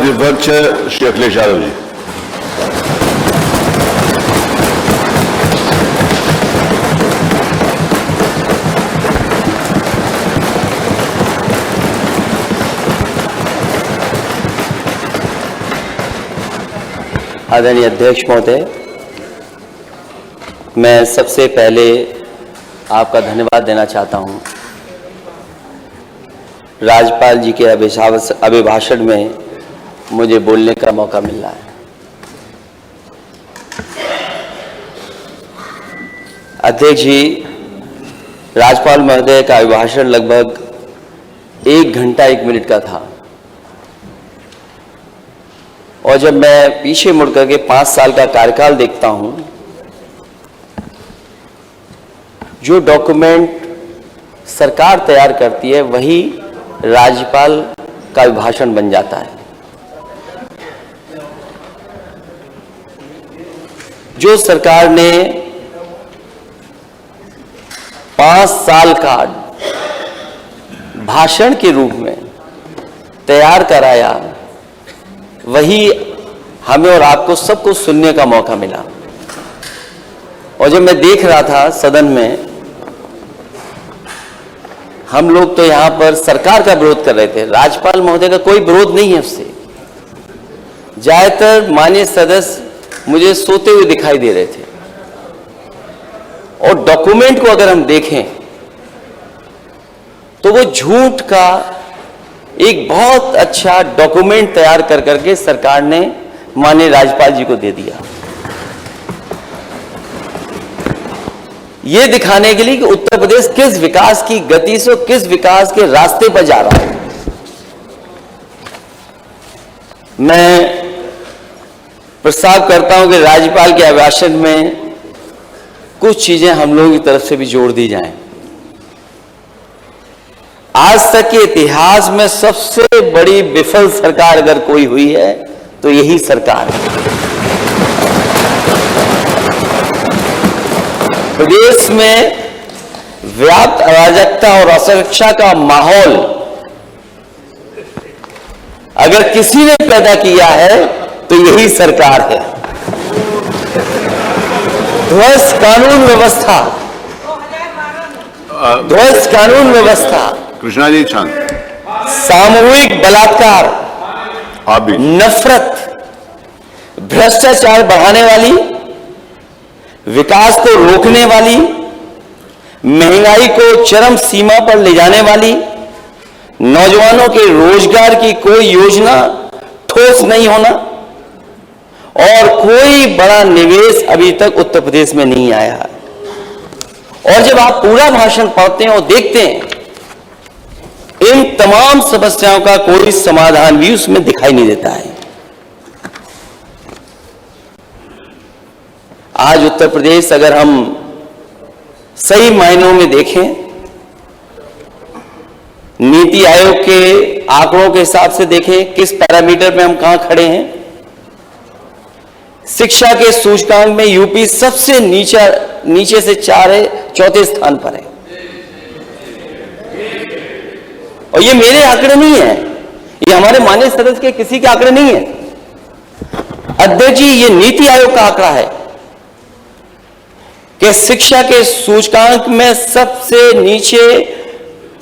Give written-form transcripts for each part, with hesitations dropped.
Executive Vice Chair, Shri Akhilesh Yadav ji. आदरणीय अध्यक्ष महोदय, मैं सबसे पहले आपका धन्यवाद देना चाहता हूं। राज्यपाल जी के अभिभाषण में मुझे बोलने का मौका मिल रहा है। अध्यक्ष जी, राज्यपाल महोदय का अभिभाषण लगभग 1 घंटा 1 मिनट का था और जब मैं पीछे मुड़ करके 5 साल का कार्यकाल देखता हूं, जो डॉक्यूमेंट सरकार तैयार करती है वही राज्यपाल का अभिभाषण बन जाता है। जो सरकार ने 5 साल का भाषण के रूप में तैयार कराया, वही हमें और आपको सबको सुनने का मौका मिला। और जब मैं देख रहा था सदन में, हम लोग तो यहां पर सरकार का विरोध कर रहे थे, राज्यपाल महोदय का कोई विरोध नहीं है उससे। ज्यादातर माननीय सदस्य मुझे सोते हुए दिखाई दे रहे थे। और डॉक्यूमेंट को अगर हम देखें तो वो झूठ का एक बहुत अच्छा डॉक्यूमेंट तैयार कर करके सरकार ने माननीय राज्यपाल जी को दे दिया, ये दिखाने के लिए कि उत्तर प्रदेश किस विकास की गति से, किस विकास के रास्ते पर जा रहा है। मैं प्रस्ताव करता हूं कि राज्यपाल के अभिभाषण में कुछ चीजें हम लोगों की तरफ से भी जोड़ दी जाएं। आज तक के इतिहास में सबसे बड़ी विफल सरकार अगर कोई हुई है तो यही सरकार है। प्रदेश में व्याप्त अराजकता और असुरक्षा का माहौल अगर किसी ने पैदा किया है तो यही सरकार है। ध्वस्त कानून व्यवस्था, ध्वस्त कानून व्यवस्था, कृष्णा जी शांत, सामूहिक बलात्कार, आप भी, नफरत, भ्रष्टाचार बढ़ाने वाली, विकास को रोकने वाली, महंगाई को चरम सीमा पर ले जाने वाली, नौजवानों के रोजगार की कोई योजना ठोस नहीं होना और कोई बड़ा निवेश अभी तक उत्तर प्रदेश में नहीं आया। और जब आप पूरा भाषण पढ़ते हैं और देखते हैं, इन तमाम समस्याओं का कोई समाधान भी उसमें दिखाई नहीं देता है। आज उत्तर प्रदेश अगर हम सही मायनों में देखें, नीति आयोग के आंकड़ों के हिसाब से देखें किस पैरामीटर में हम कहां खड़े हैं। शिक्षा के सूचकांक में यूपी सबसे नीचे से 4 स्थान पर है। और ये मेरे आंकड़े नहीं है, ये हमारे माननीय सदस्य के किसी के आंकड़े नहीं है। अध्यक्ष जी, ये नीति आयोग का आंकड़ा है कि शिक्षा के सूचकांक में सबसे नीचे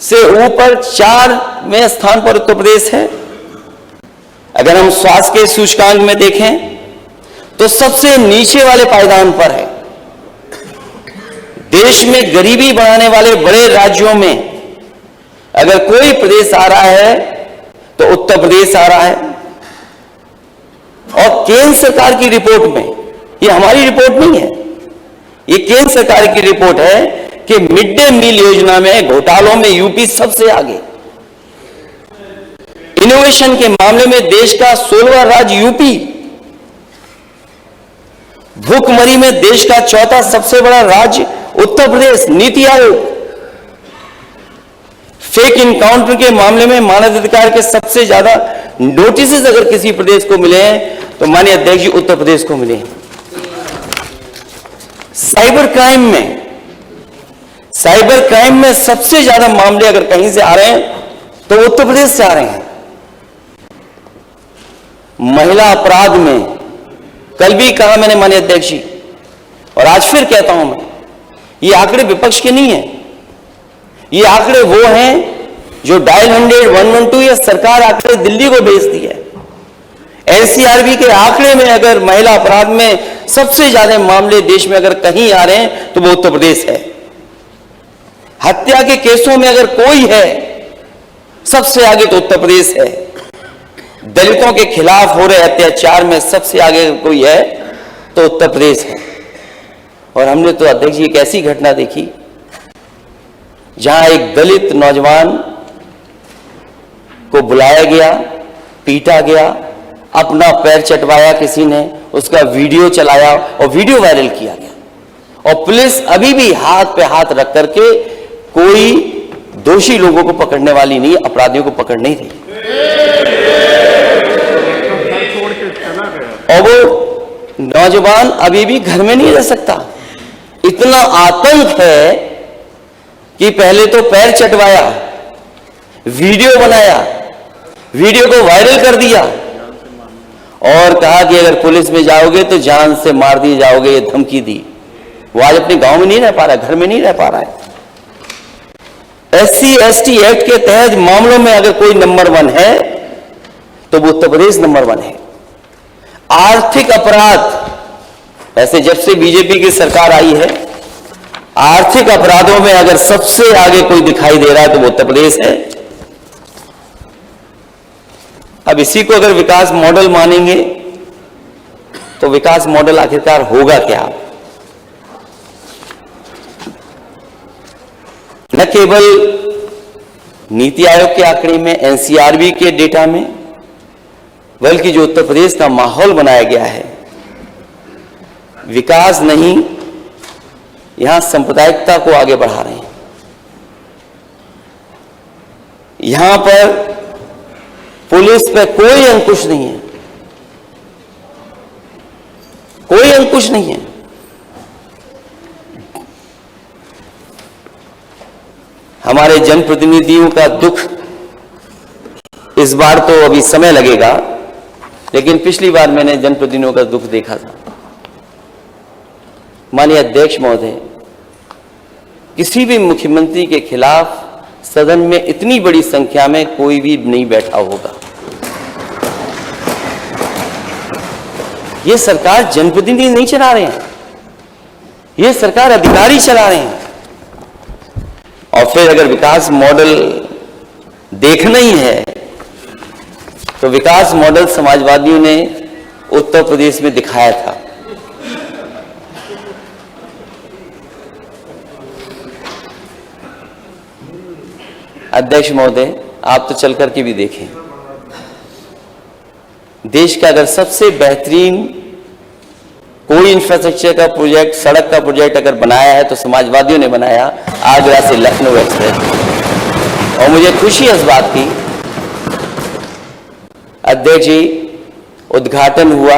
से ऊपर 4वें स्थान पर उत्तर प्रदेश है। अगर हम स्वास्थ्य के सूचकांक में देखें तो सबसे नीचे वाले पायदान पर है। देश में गरीबी बढ़ाने वाले बड़े राज्यों में अगर कोई प्रदेश आ रहा है तो उत्तर प्रदेश आ रहा है। और केंद्र सरकार की रिपोर्ट में, ये हमारी रिपोर्ट नहीं है, ये केंद्र सरकार की रिपोर्ट है कि मिड डे मील योजना में घोटालों में यूपी सबसे आगे। इनोवेशन के मामले में देश का 16वां राज्य यूपी। भूखमरी में देश का 4था सबसे बड़ा राज्य उत्तर प्रदेश। नीति आयोग। फेक इनकाउंटर के मामले में मानवाधिकार के सबसे ज्यादा नोटिस अगर किसी प्रदेश को मिले हैं तो माननीय अध्यक्ष जी उत्तर प्रदेश को मिले हैं। साइबर क्राइम में सबसे ज्यादा मामले अगर कहीं से आ रहे हैं तो उत्तर प्रदेश से आ रहे हैं। महिला अपराध में, कल भी कहा मैंने माननीय अध्यक्ष जी, और आज फिर कहता हूं मैं, ये आंकड़े विपक्ष के नहीं है, ये आंकड़े वो हैं जो डायल 100 112 या सरकार आंकड़े दिल्ली को भेजती है। एनसीआरबी के आंकड़े में अगर महिला अपराध में सबसे ज्यादा मामले देश में अगर कहीं आ रहे हैं तो वो उत्तर प्रदेश है। हत्या के केसों में अगर कोई है सबसे आगे तो उत्तर प्रदेश है। दलितों के खिलाफ हो रहे अत्याचार में सबसे आगे कोई है तो उत्तर प्रदेश है। और हमने तो अध्यक्ष जी एक ऐसी घटना देखी जहां एक दलित नौजवान को बुलाया गया, पीटा गया, अपना पैर चटवाया किसी ने, उसका वीडियो चलाया और वीडियो वायरल किया गया। और पुलिस अभी भी हाथ पे हाथ रख करके कोई दोषी लोगों को पकड़ने वाली नहीं, अपराधियों को पकड़ नहीं रही। और वो नौजवान अभी भी घर में नहीं रह सकता। इतना आतंक है कि पहले तो पैर चटवाया, वीडियो बनाया, वीडियो को वायरल कर दिया और कहा कि अगर पुलिस में जाओगे तो जान से मार दिए जाओगे, ये धमकी दी। वो आज अपने गांव में नहीं रह पा रहा है, घर में नहीं रह पा रहा है। SC/ST एक्ट के तहत मामलों में अगर कोई नंबर 1 है तो वो उत्तर प्रदेश नंबर 1 है। आर्थिक अपराध, ऐसे जब से बीजेपी की सरकार आई है, आर्थिक अपराधों में अगर सबसे आगे कोई दिखाई दे रहा है तो वो उत्तर प्रदेश है। अब इसी को अगर विकास मॉडल मानेंगे तो विकास मॉडल आखिरकार होगा क्या? न केवल नीति आयोग के आंकड़े में, एनसीआरबी के डेटा में, बल्कि जो उत्तर प्रदेश का माहौल बनाया गया है, विकास नहीं, यहां सांप्रदायिकता को आगे बढ़ा रहे हैं। यहां पर पुलिस पे कोई अंकुश नहीं है, कोई अंकुश नहीं है। हमारे जनप्रतिनिधियों का दुख इस बार तो अभी समय लगेगा, लेकिन पिछली बार मैंने जनप्रतिनिधियों का दुख देखा था। माननीय अध्यक्ष महोदय, किसी भी मुख्यमंत्री के खिलाफ सदन में इतनी बड़ी संख्या में कोई भी नहीं बैठा होगा। यह सरकार जनप्रतिनिधि नहीं चला रहे हैं, यह सरकार अधिकारी चला रहे हैं। और फिर अगर विकास मॉडल देखना ही है तो विकास मॉडल समाजवादियों ने उत्तर प्रदेश में दिखाया था। अध्यक्ष महोदय, आप तो चल करके भी देखें, देश का अगर सबसे बेहतरीन कोई इंफ्रास्ट्रक्चर का प्रोजेक्ट, सड़क का प्रोजेक्ट अगर बनाया है तो समाजवादियों ने बनाया, आगरा से लखनऊ एक्सप्रेस। और मुझे खुशी है इस बात की, अध्यक्ष जी, उद्घाटन हुआ,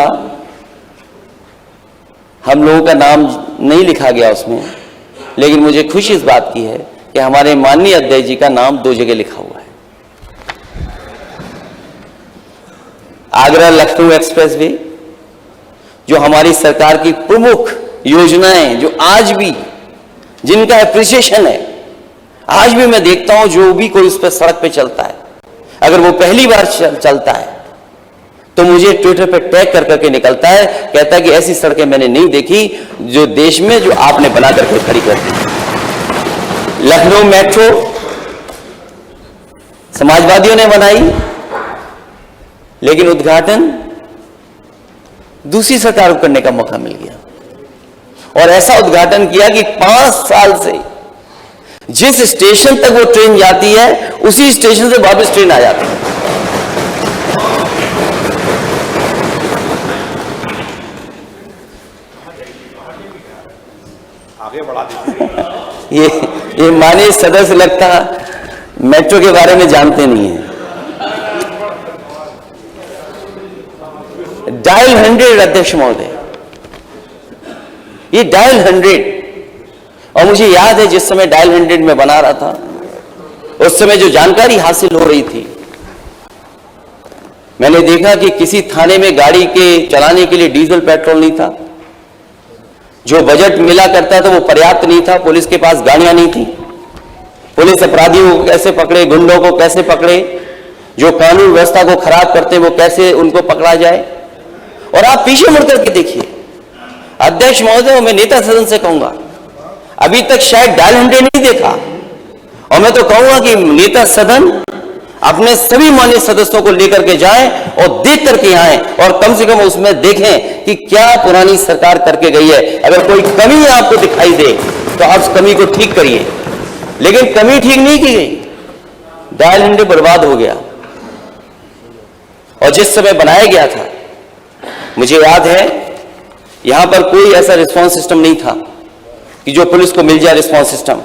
हम लोगों का नाम नहीं लिखा गया उसमें, लेकिन मुझे खुशी इस बात की है कि हमारे माननीय अध्यक्ष जी का नाम 2 जगह लिखा हुआ है। आगरा लखनऊ एक्सप्रेस वे, जो हमारी सरकार की प्रमुख योजनाएं, जो आज भी जिनका एप्रिसिएशन है, आज भी मैं देखता हूं जो भी कोई उस पर सड़क पे चलता है, अगर वो पहली बार चलता है तो मुझे ट्विटर पे टैग कर करके निकलता है, कहता है कि ऐसी सड़कें मैंने नहीं देखी जो देश में, जो आपने बना करके खड़ी कर दी। लखनऊ मेट्रो समाजवादियों ने बनाई, लेकिन उद्घाटन दूसरी सरकार को करने का मौका मिल गया। और ऐसा उद्घाटन किया कि 5 साल से जिस स्टेशन तक वो ट्रेन जाती है उसी स्टेशन से वापस ट्रेन आ जाती है। आगे बढ़ा दीजिए। ये माननीय सदस्य लगता मेट्रो के बारे में जानते नहीं है। डायल 100 अध्यक्ष महोदय, ये डायल 100, और मुझे याद है जिस समय डायल 100 में बना रहा था, उस समय जो जानकारी हासिल हो रही थी मैंने देखा कि किसी थाने में गाड़ी के चलाने के लिए डीजल पेट्रोल नहीं था, जो बजट मिला करता था वो पर्याप्त नहीं था, पुलिस के पास गाड़ियां नहीं थी। पुलिस अपराधियों को कैसे पकड़े, गुंडों को कैसे पकड़े, जो कानून व्यवस्था को खराब करते वो कैसे उनको पकड़ा जाए। और आप पीछे मुड़कर के देखिए, अध्यक्ष महोदय, मैं नेता सदन से कहूंगा, अभी तक शायद डायल 100 नहीं देखा, और मैं तो कहूंगा कि नेता सदन अपने सभी माननीय सदस्यों को लेकर के जाएं और देख करके आए, और कम से कम उसमें देखें कि क्या पुरानी सरकार करके गई है। अगर कोई कमी आपको दिखाई दे तो आप उस कमी को ठीक करिए, लेकिन कमी ठीक नहीं की गई, डायल 100 बर्बाद हो गया। और जिस समय बनाया गया था, मुझे याद है, यहां पर कोई ऐसा रिस्पांस सिस्टम नहीं था कि जो पुलिस को मिल जाए रिस्पांस सिस्टम।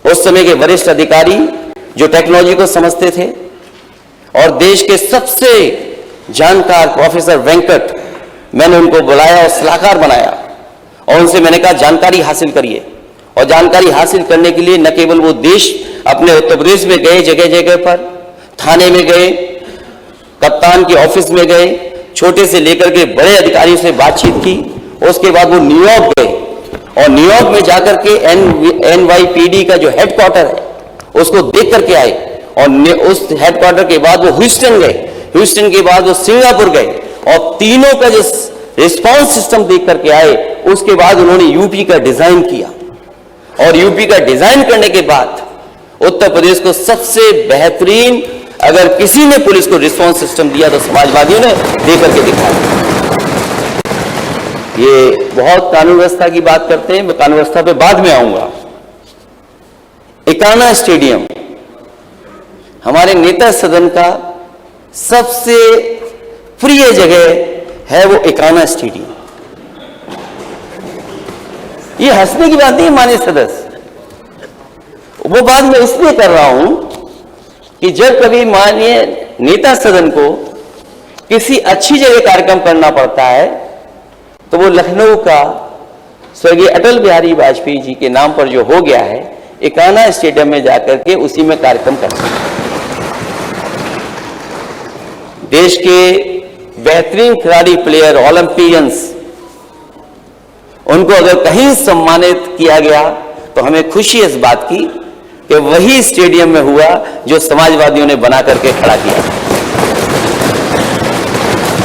उस समय के वरिष्ठ अधिकारी जो टेक्नोलॉजी को समझते थे, और देश के सबसे जानकार प्रोफेसर वेंकट, मैंने उनको बुलाया और सलाहकार बनाया, और उनसे मैंने कहा जानकारी हासिल करिए। और जानकारी हासिल करने के लिए न केवल वो देश, अपने उत्तर प्रदेश में गए, जगह जगह पर थाने में गए, कप्तान के ऑफिस में गए, छोटे से लेकर के बड़े अधिकारियों से बातचीत की। उसके बाद वो न्यूयॉर्क गए, और न्यूयॉर्क में जाकर के NYPD का जो हेडक्वार्टर है उसको देख करके आए, और उस हेडक्वार्टर के बाद वो ह्यूस्टन गए, ह्यूस्टन के बाद वो सिंगापुर गए, और तीनों का जो रिस्पांस सिस्टम देख करके आए। उसके बाद उन्होंने यूपी का डिजाइन किया, और यूपी का डिजाइन करने के बाद उत्तर प्रदेश को सबसे बेहतरीन, अगर किसी ने पुलिस को रिस्पांस सिस्टम दिया तो समाजवादियों ने दे करके दिखाया। ये बहुत कानून व्यवस्था की बात करते हैं, मैं कानून व्यवस्था पे बाद में आऊंगा। इकाना स्टेडियम हमारे नेता सदन का सबसे प्रिय जगह है, वो इकाना स्टेडियम। ये हंसने की बात नहीं है माननीय सदस्य, वो बात मैं इसलिए कर रहा हूं कि जब कभी माननीय नेता सदन को किसी अच्छी जगह कार्यक्रम करना पड़ता है तो वो लखनऊ का स्वर्गीय अटल बिहारी वाजपेयी जी के नाम पर जो हो गया है, इकाना स्टेडियम में जाकर के उसी में कार्यक्रम करते हैं। देश के बेहतरीन खिलाड़ी, प्लेयर, ओलंपियंस, उनको अगर कहीं सम्मानित किया गया तो हमें खुशी इस बात की कि वही स्टेडियम में हुआ जो समाजवादियों ने बना करके खड़ा किया।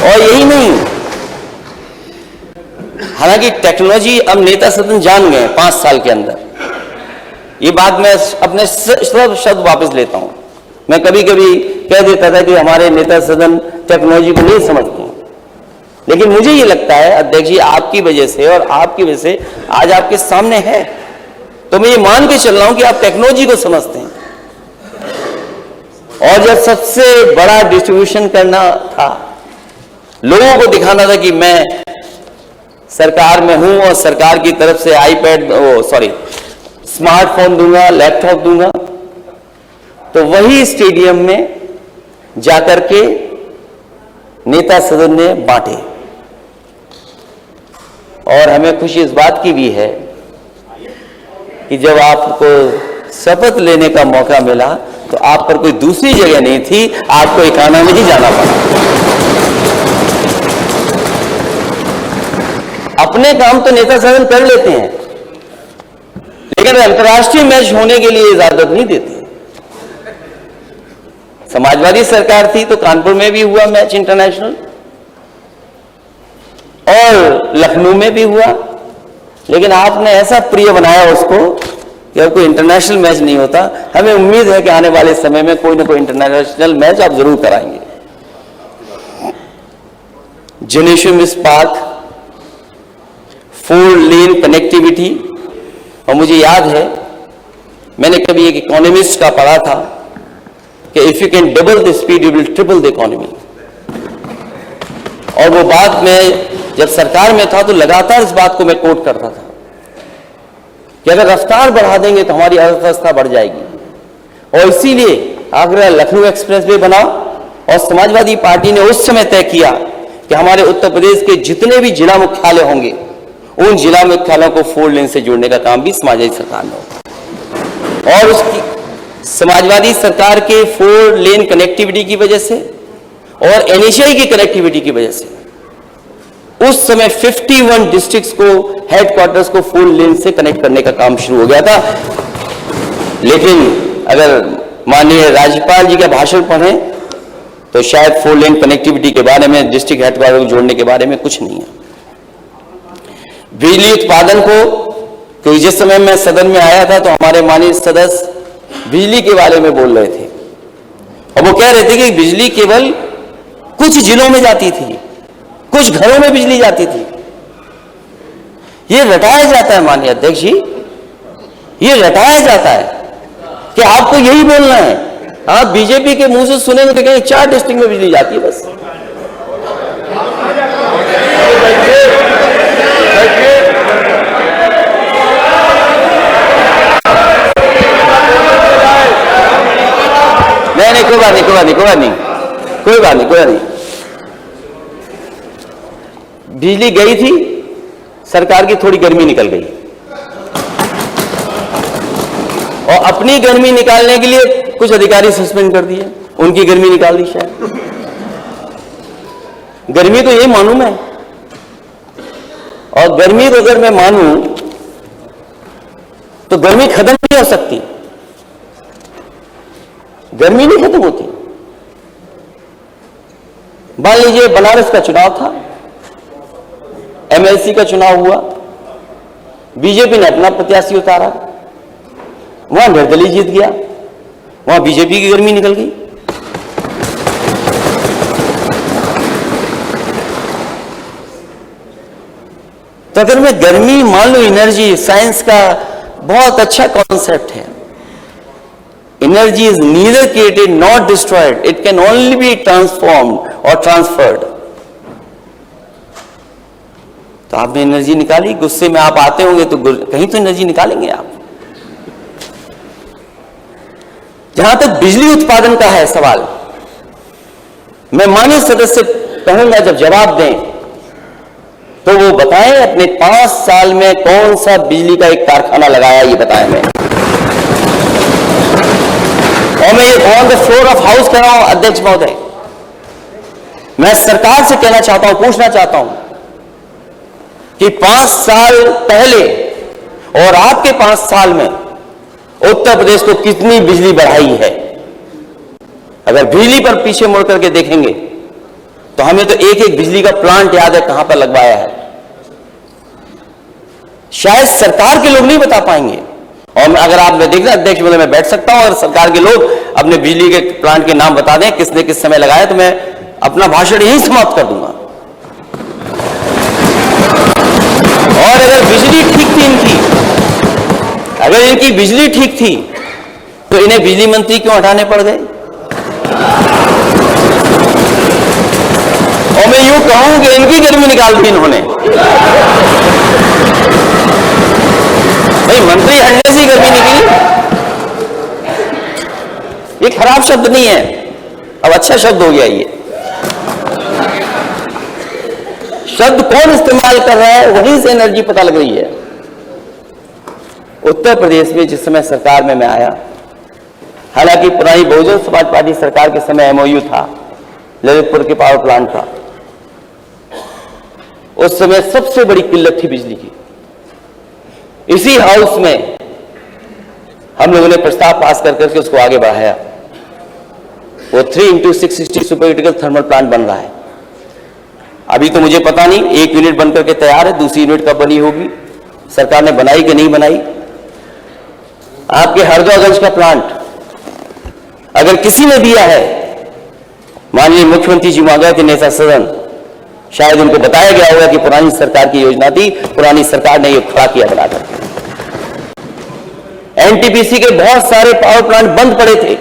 और यही नहीं, हालांकि टेक्नोलॉजी अब नेता सदन जान गए 5 साल के अंदर, ये बात मैं अपने सब शब्द वापस लेता हूं। मैं कभी कभी कह देता था कि हमारे नेता सदन टेक्नोलॉजी को नहीं समझते, लेकिन मुझे ये लगता है अध्यक्ष जी, आपकी वजह से और आपकी वजह से आज आपके सामने है, तो मैं ये मान के चल रहा हूं कि आप टेक्नोलॉजी को समझते हैं। और जब सबसे बड़ा डिस्ट्रीब्यूशन करना था, लोगों को दिखाना था कि मैं सरकार में हूं और सरकार की तरफ से स्मार्टफोन दूंगा, लैपटॉप दूंगा, तो वही स्टेडियम में जाकर के नेता सदन ने बांटे। और हमें खुशी इस बात की भी है कि जब आपको शपथ लेने का मौका मिला तो आप पर कोई दूसरी जगह नहीं थी, आपको इकाना में ही जाना पड़ा। अपने काम तो नेता सदन कर लेते हैं, लेकिन अंतर्राष्ट्रीय मैच होने के लिए इजाजत नहीं देते। समाजवादी सरकार थी तो कानपुर में भी हुआ मैच इंटरनेशनल, और लखनऊ में भी हुआ, लेकिन आपने ऐसा प्रिय बनाया उसको कि अब कोई इंटरनेशनल मैच नहीं होता। हमें उम्मीद है कि आने वाले समय में कोई ना कोई इंटरनेशनल मैच आप जरूर कराएंगे। जिनेश्वर इस्पात, 4 लेन कनेक्टिविटी, और मुझे याद है मैंने कभी एक इकोनॉमिस्ट का पढ़ा था कि if you can double the speed you will triple the economy. और वो बात में जब सरकार में था तो लगातार इस बात को मैं कोट करता था कि अगर रफ्तार बढ़ा देंगे तो हमारी अर्थव्यवस्था बढ़ जाएगी। और इसीलिए आगरा लखनऊ एक्सप्रेस वे बना, और समाजवादी पार्टी ने उस समय तय किया कि हमारे उत्तर प्रदेश के जितने भी जिला मुख्यालय होंगे उन जिला मुख्यालयों को 4 लेन से जोड़ने का काम भी समाजवादी सरकार ने होगा। और उसकी समाजवादी सरकार के 4 लेन कनेक्टिविटी की वजह से और एनएचआई की कनेक्टिविटी की वजह से उस समय 51 डिस्ट्रिक्ट्स को, हेडक्वार्टर्स को 4 लेन से कनेक्ट करने का काम शुरू हो गया था। लेकिन अगर माननीय राज्यपाल जी का भाषण पढ़ें तो शायद 4 लेन कनेक्टिविटी के बारे में, डिस्ट्रिक्ट हेडक्वार्टर को जोड़ने के बारे में कुछ नहीं है। बिजली उत्पादन को, क्योंकि जिस समय मैं सदन में आया था तो हमारे माननीय सदस्य बिजली के बारे में बोल रहे थे और वो कह रहे थे कि बिजली केवल कुछ जिलों में जाती थी, कुछ घरों में बिजली जाती थी। ये रटाया जाता है माननीय अध्यक्ष जी, ये रटाया जाता है कि आपको यही बोलना है। आप बीजेपी के मुंह से सुनेंगे तो कहेंगे 4 डिस्ट्रिक्ट में बिजली जाती है बस। नहीं, कोई बात नहीं। बिजली गई थी, सरकार की थोड़ी गर्मी निकल गई और अपनी गर्मी निकालने के लिए कुछ अधिकारी सस्पेंड कर दिए, उनकी गर्मी निकाल दी शायद। गर्मी तो यही मानूं मैं, और गर्मी को अगर मैं मानूं तो गर्मी खत्म नहीं हो सकती, गर्मी नहीं खत्म होती। मान लीजिए बनारस का चुनाव था, एमएलसी का चुनाव हुआ, बीजेपी ने अपना प्रत्याशी उतारा, वहां निर्दलीय जीत गया, वहां बीजेपी की गर्मी निकल गई। तो अगर मैं गर्मी मान लो, एनर्जी साइंस का बहुत अच्छा कॉन्सेप्ट है। Energy is neither created not destroyed, it can only be transformed और ट्रांसफर्ड। तो आपने एनर्जी निकाली, गुस्से में आप आते होंगे तो कहीं तो एनर्जी निकालेंगे आप। जहां तक बिजली उत्पादन का है सवाल, मैं माननीय सदस्य कहूंगा जब जवाब दें तो वो बताएं अपने 5 साल में कौन सा बिजली का एक कारखाना लगाया, ये बताएं मैं। और मैं ये on the floor of house कह रहा हूं अध्यक्ष महोदय, मैं सरकार से कहना चाहता हूं, पूछना चाहता हूं कि 5 साल पहले और आपके 5 साल में उत्तर प्रदेश को कितनी बिजली बढ़ाई है। अगर बिजली पर पीछे मुड़ करके देखेंगे तो हमें तो एक एक बिजली का प्लांट याद है कहां पर लगवाया है। शायद सरकार के लोग नहीं बता पाएंगे, और अगर आप देखना अध्यक्ष महोदय, मैं बैठ सकता हूं, अगर सरकार के लोग अपने बिजली के प्लांट के नाम बता दें किसने किस समय लगाया, तो मैं अपना भाषण यहीं समाप्त कर दूंगा। और अगर बिजली ठीक थी इनकी, अगर इनकी बिजली ठीक थी तो इन्हें बिजली मंत्री क्यों हटाने पड़ गए। और मैं यूं कहूं कि इनकी गर्मी निकाल दी इन्होंने। भाई मंत्री हटने से गर्मी निकली, ये खराब शब्द नहीं है, अब अच्छा शब्द हो गया। ये शब्द कौन इस्तेमाल कर रहा है, वहीं से एनर्जी पता लग रही है। उत्तर प्रदेश में जिस समय सरकार में मैं आया, हालांकि पुरानी बहुजन समाज पार्टी सरकार के समय एमओयू था ललितपुर के पावर प्लांट का, उस समय सबसे बड़ी किल्लत थी बिजली की। इसी हाउस में हम लोगों ने प्रस्ताव पास कर करके उसको आगे बढ़ाया। वो 3x660 super critical thermal plant बन रहा है। अभी तो मुझे पता नहीं, 1 यूनिट बनकर के तैयार है, दूसरी यूनिट कब बनी होगी, सरकार ने बनाई कि नहीं बनाई। आपके हरदोगंज का प्लांट अगर किसी ने दिया है, माननीय मुख्यमंत्री जी वहां गए थे नेता सदन, शायद उनको बताया गया होगा कि पुरानी सरकार की योजना थी, पुरानी सरकार ने ये खड़ा किया बनाकर। एनटीपीसी के बहुत सारे पावर प्लांट बंद पड़े थे,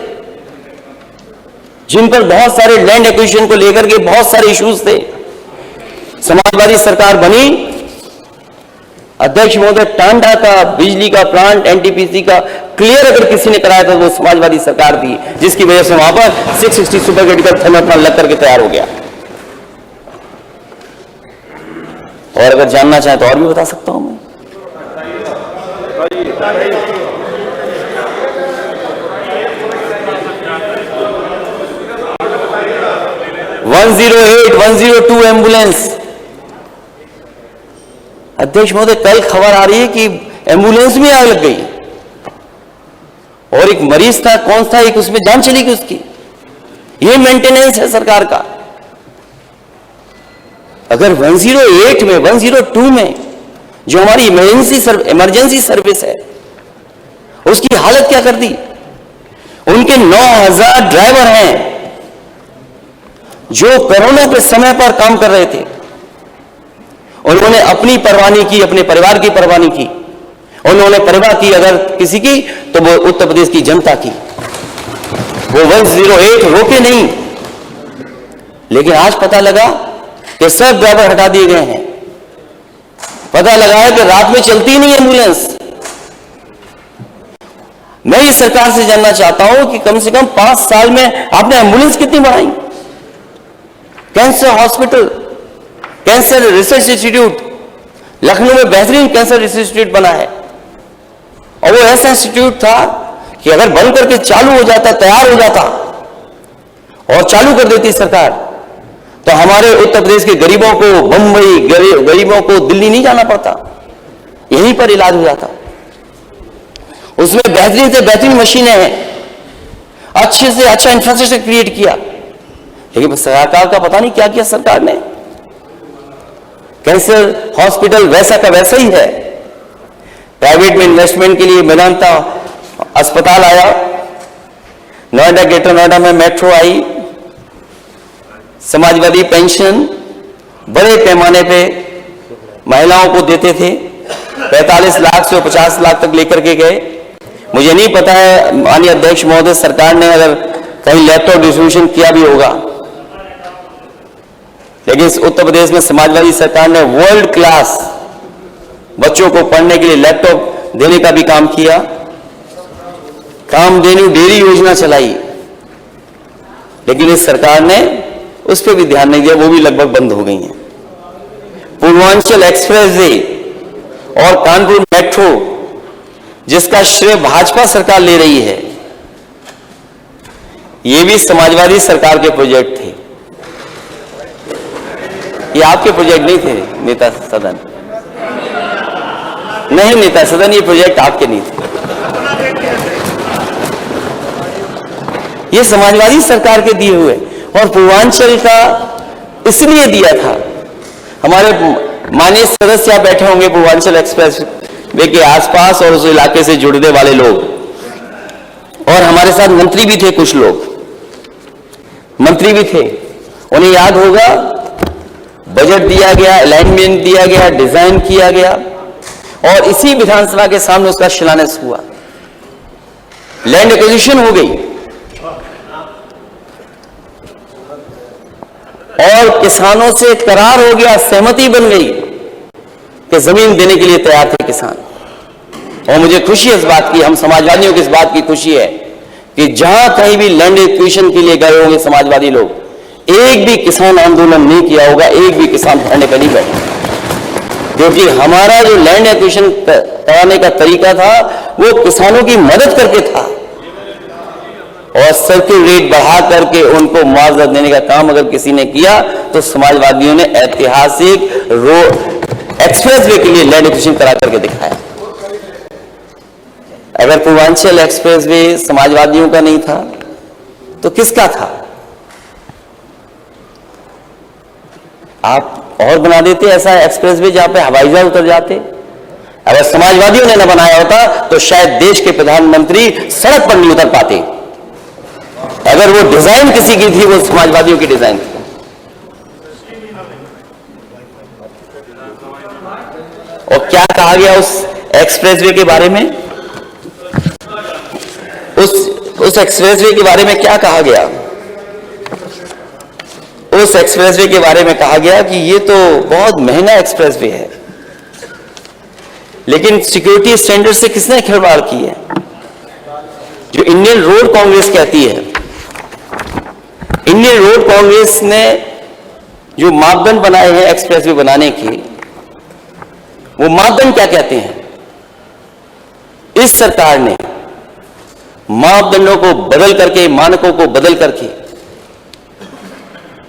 जिन पर बहुत सारे लैंड एक्विजिशन को लेकर के बहुत सारे इश्यूज थे। समाजवादी सरकार बनी, अध्यक्ष महोदय टांडा का बिजली का प्लांट एनटीपीसी का क्लियर अगर किसी ने कराया था वो समाजवादी सरकार थी, जिसकी वजह से वहां पर 660 सुपर क्रिटिकल थर्मल प्लांट लग करके तैयार हो गया। और अगर जानना चाहे तो और भी बता सकता हूं मैं। 108, 102 एम्बुलेंस। अध्यक्ष महोदय, कल खबर आ रही है कि एम्बुलेंस में आग लग गई और एक मरीज था, कौन था, एक उसमें जान चली गई उसकी। ये मेंटेनेंस है सरकार का। अगर 108 में, 102 में जो हमारी इमरजेंसी सर्विस है, उसकी हालत क्या कर दी। उनके 9000 ड्राइवर हैं जो कोरोना के समय पर काम कर रहे थे। उन्होंने अपनी परवाह नहीं की, अपने परिवार की परवाह नहीं की। उन्होंने परवाह की अगर किसी की, तो वो उत्तर प्रदेश की जनता की। वो 108 रोके नहीं। लेकिन आज पता लगा कि सब ड्राइवर हटा दिए गए हैं। पता लगा है कि रात में चलती नहीं एम्बुलेंस। मैं इस सरकार से जानना चाहता हूं कि कम से कम 5 साल में आपने एम्बुलेंस कितनी बढ़ाई। Cancer hospital, cancer research institute, Lucknow में बेहतरीन कैंसर रिसर्च इंस्टीट्यूट बना है। और वो ऐसा इंस्टीट्यूट था कि अगर बंद करके चालू हो जाता, तैयार हो जाता और चालू कर देती सरकार, तो हमारे उत्तर प्रदेश के गरीबों को बंबई, गरीबों को दिल्ली नहीं जाना पड़ता, यहीं पर इलाज हो जाता। उसमें बेहतरीन से बेहतरीन मशीनें हैं, अच्छे से अच्छा इंफ्रास्ट्रक्चर क्रिएट किया। लेकिन सरकार का पता नहीं क्या किया सरकार ने। कैंसर हॉस्पिटल वैसा का वैसा ही है। प्राइवेट में इन्वेस्टमेंट के लिए मेदांता अस्पताल आया, नोएडा, ग्रेटर नोएडा में मेट्रो आई, समाजवादी पेंशन बड़े पैमाने पे महिलाओं को देते थे। 45 लाख से 50 लाख तक लेकर के गए। मुझे नहीं पता है माननीय अध्यक्ष महोदय, सरकार ने अगर कहीं लैपटॉप डिस्ट्रीब्यूशन किया भी होगा, लेकिन इस उत्तर प्रदेश में समाजवादी सरकार ने वर्ल्ड क्लास बच्चों को पढ़ने के लिए लैपटॉप देने का भी काम किया। कामधेनु डेयरी योजना चलाई, लेकिन इस सरकार ने उस पर भी ध्यान नहीं दिया, वो भी लगभग बंद हो गई हैं। पूर्वांचल एक्सप्रेसवे और कानपुर मेट्रो, जिसका श्रेय भाजपा सरकार ले रही है, ये भी समाजवादी सरकार के प्रोजेक्ट थे। ये आपके प्रोजेक्ट नहीं थे नेता सदन, नहीं नेता सदन, ये प्रोजेक्ट आपके नहीं थे। ये समाजवादी सरकार के दिए हुए। और पूर्वांचल का इसलिए दिया था, हमारे माननीय सदस्य आप बैठे होंगे पूर्वांचल एक्सप्रेस वे के आसपास और उस इलाके से जुड़ने वाले लोग, और हमारे साथ मंत्री भी थे, कुछ लोग मंत्री भी थे। उन्हें याद होगा, बजट दिया गया, अलाइनमेंट दिया गया, डिजाइन किया गया और इसी विधानसभा के सामने उसका शिलान्यास हुआ। लैंड एक्विजिशन हो गई और किसानों से करार हो गया, सहमति बन गई कि जमीन देने के लिए तैयार थे किसान। और मुझे खुशी है इस बात की, हम समाजवादियों की इस बात की खुशी है कि जहां कहीं भी लैंड एक्विजिशन के लिए गए होंगे समाजवादी लोग, एक भी किसान आंदोलन नहीं किया होगा, एक भी किसान धरने पर नहीं बैठा, क्योंकि हमारा जो लैंड एक्विजिशन कराने का तरीका था वो किसानों की मदद करके था और सर्किल रेट बढ़ा करके उनको मुआवजा देने का काम अगर किसी ने किया तो समाजवादियों ने ऐतिहासिक एक्सप्रेसवे के लिए लैंड एक्विजिशन करा करके दिखाया। अगर पूर्वांचल एक्सप्रेसवे समाजवादियों का नहीं था तो किसका था? आप और बना देते ऐसा एक्सप्रेसवे जहां पे हवाई जहाज उतर जाते। अगर समाजवादियों ने न बनाया होता तो शायद देश के प्रधानमंत्री सड़क पर नहीं उतर पाते। अगर वो डिजाइन किसी की थी, वो समाजवादियों की डिजाइन थी। और क्या कहा गया उस एक्सप्रेसवे के बारे में? उस एक्सप्रेसवे के बारे में क्या कहा गया? उस एक्सप्रेसवे के बारे में कहा गया कि ये तो बहुत महंगा एक्सप्रेसवे है, लेकिन सिक्योरिटी स्टैंडर्ड से किसने खिलवाड़ की है? जो इंडियन रोड कांग्रेस कहती है, इंडियन रोड कांग्रेस ने जो मापदंड बनाए हैं एक्सप्रेसवे बनाने के, वो मापदंड क्या कहते हैं? इस सरकार ने मापदंडों को बदल करके, मानकों को बदल करके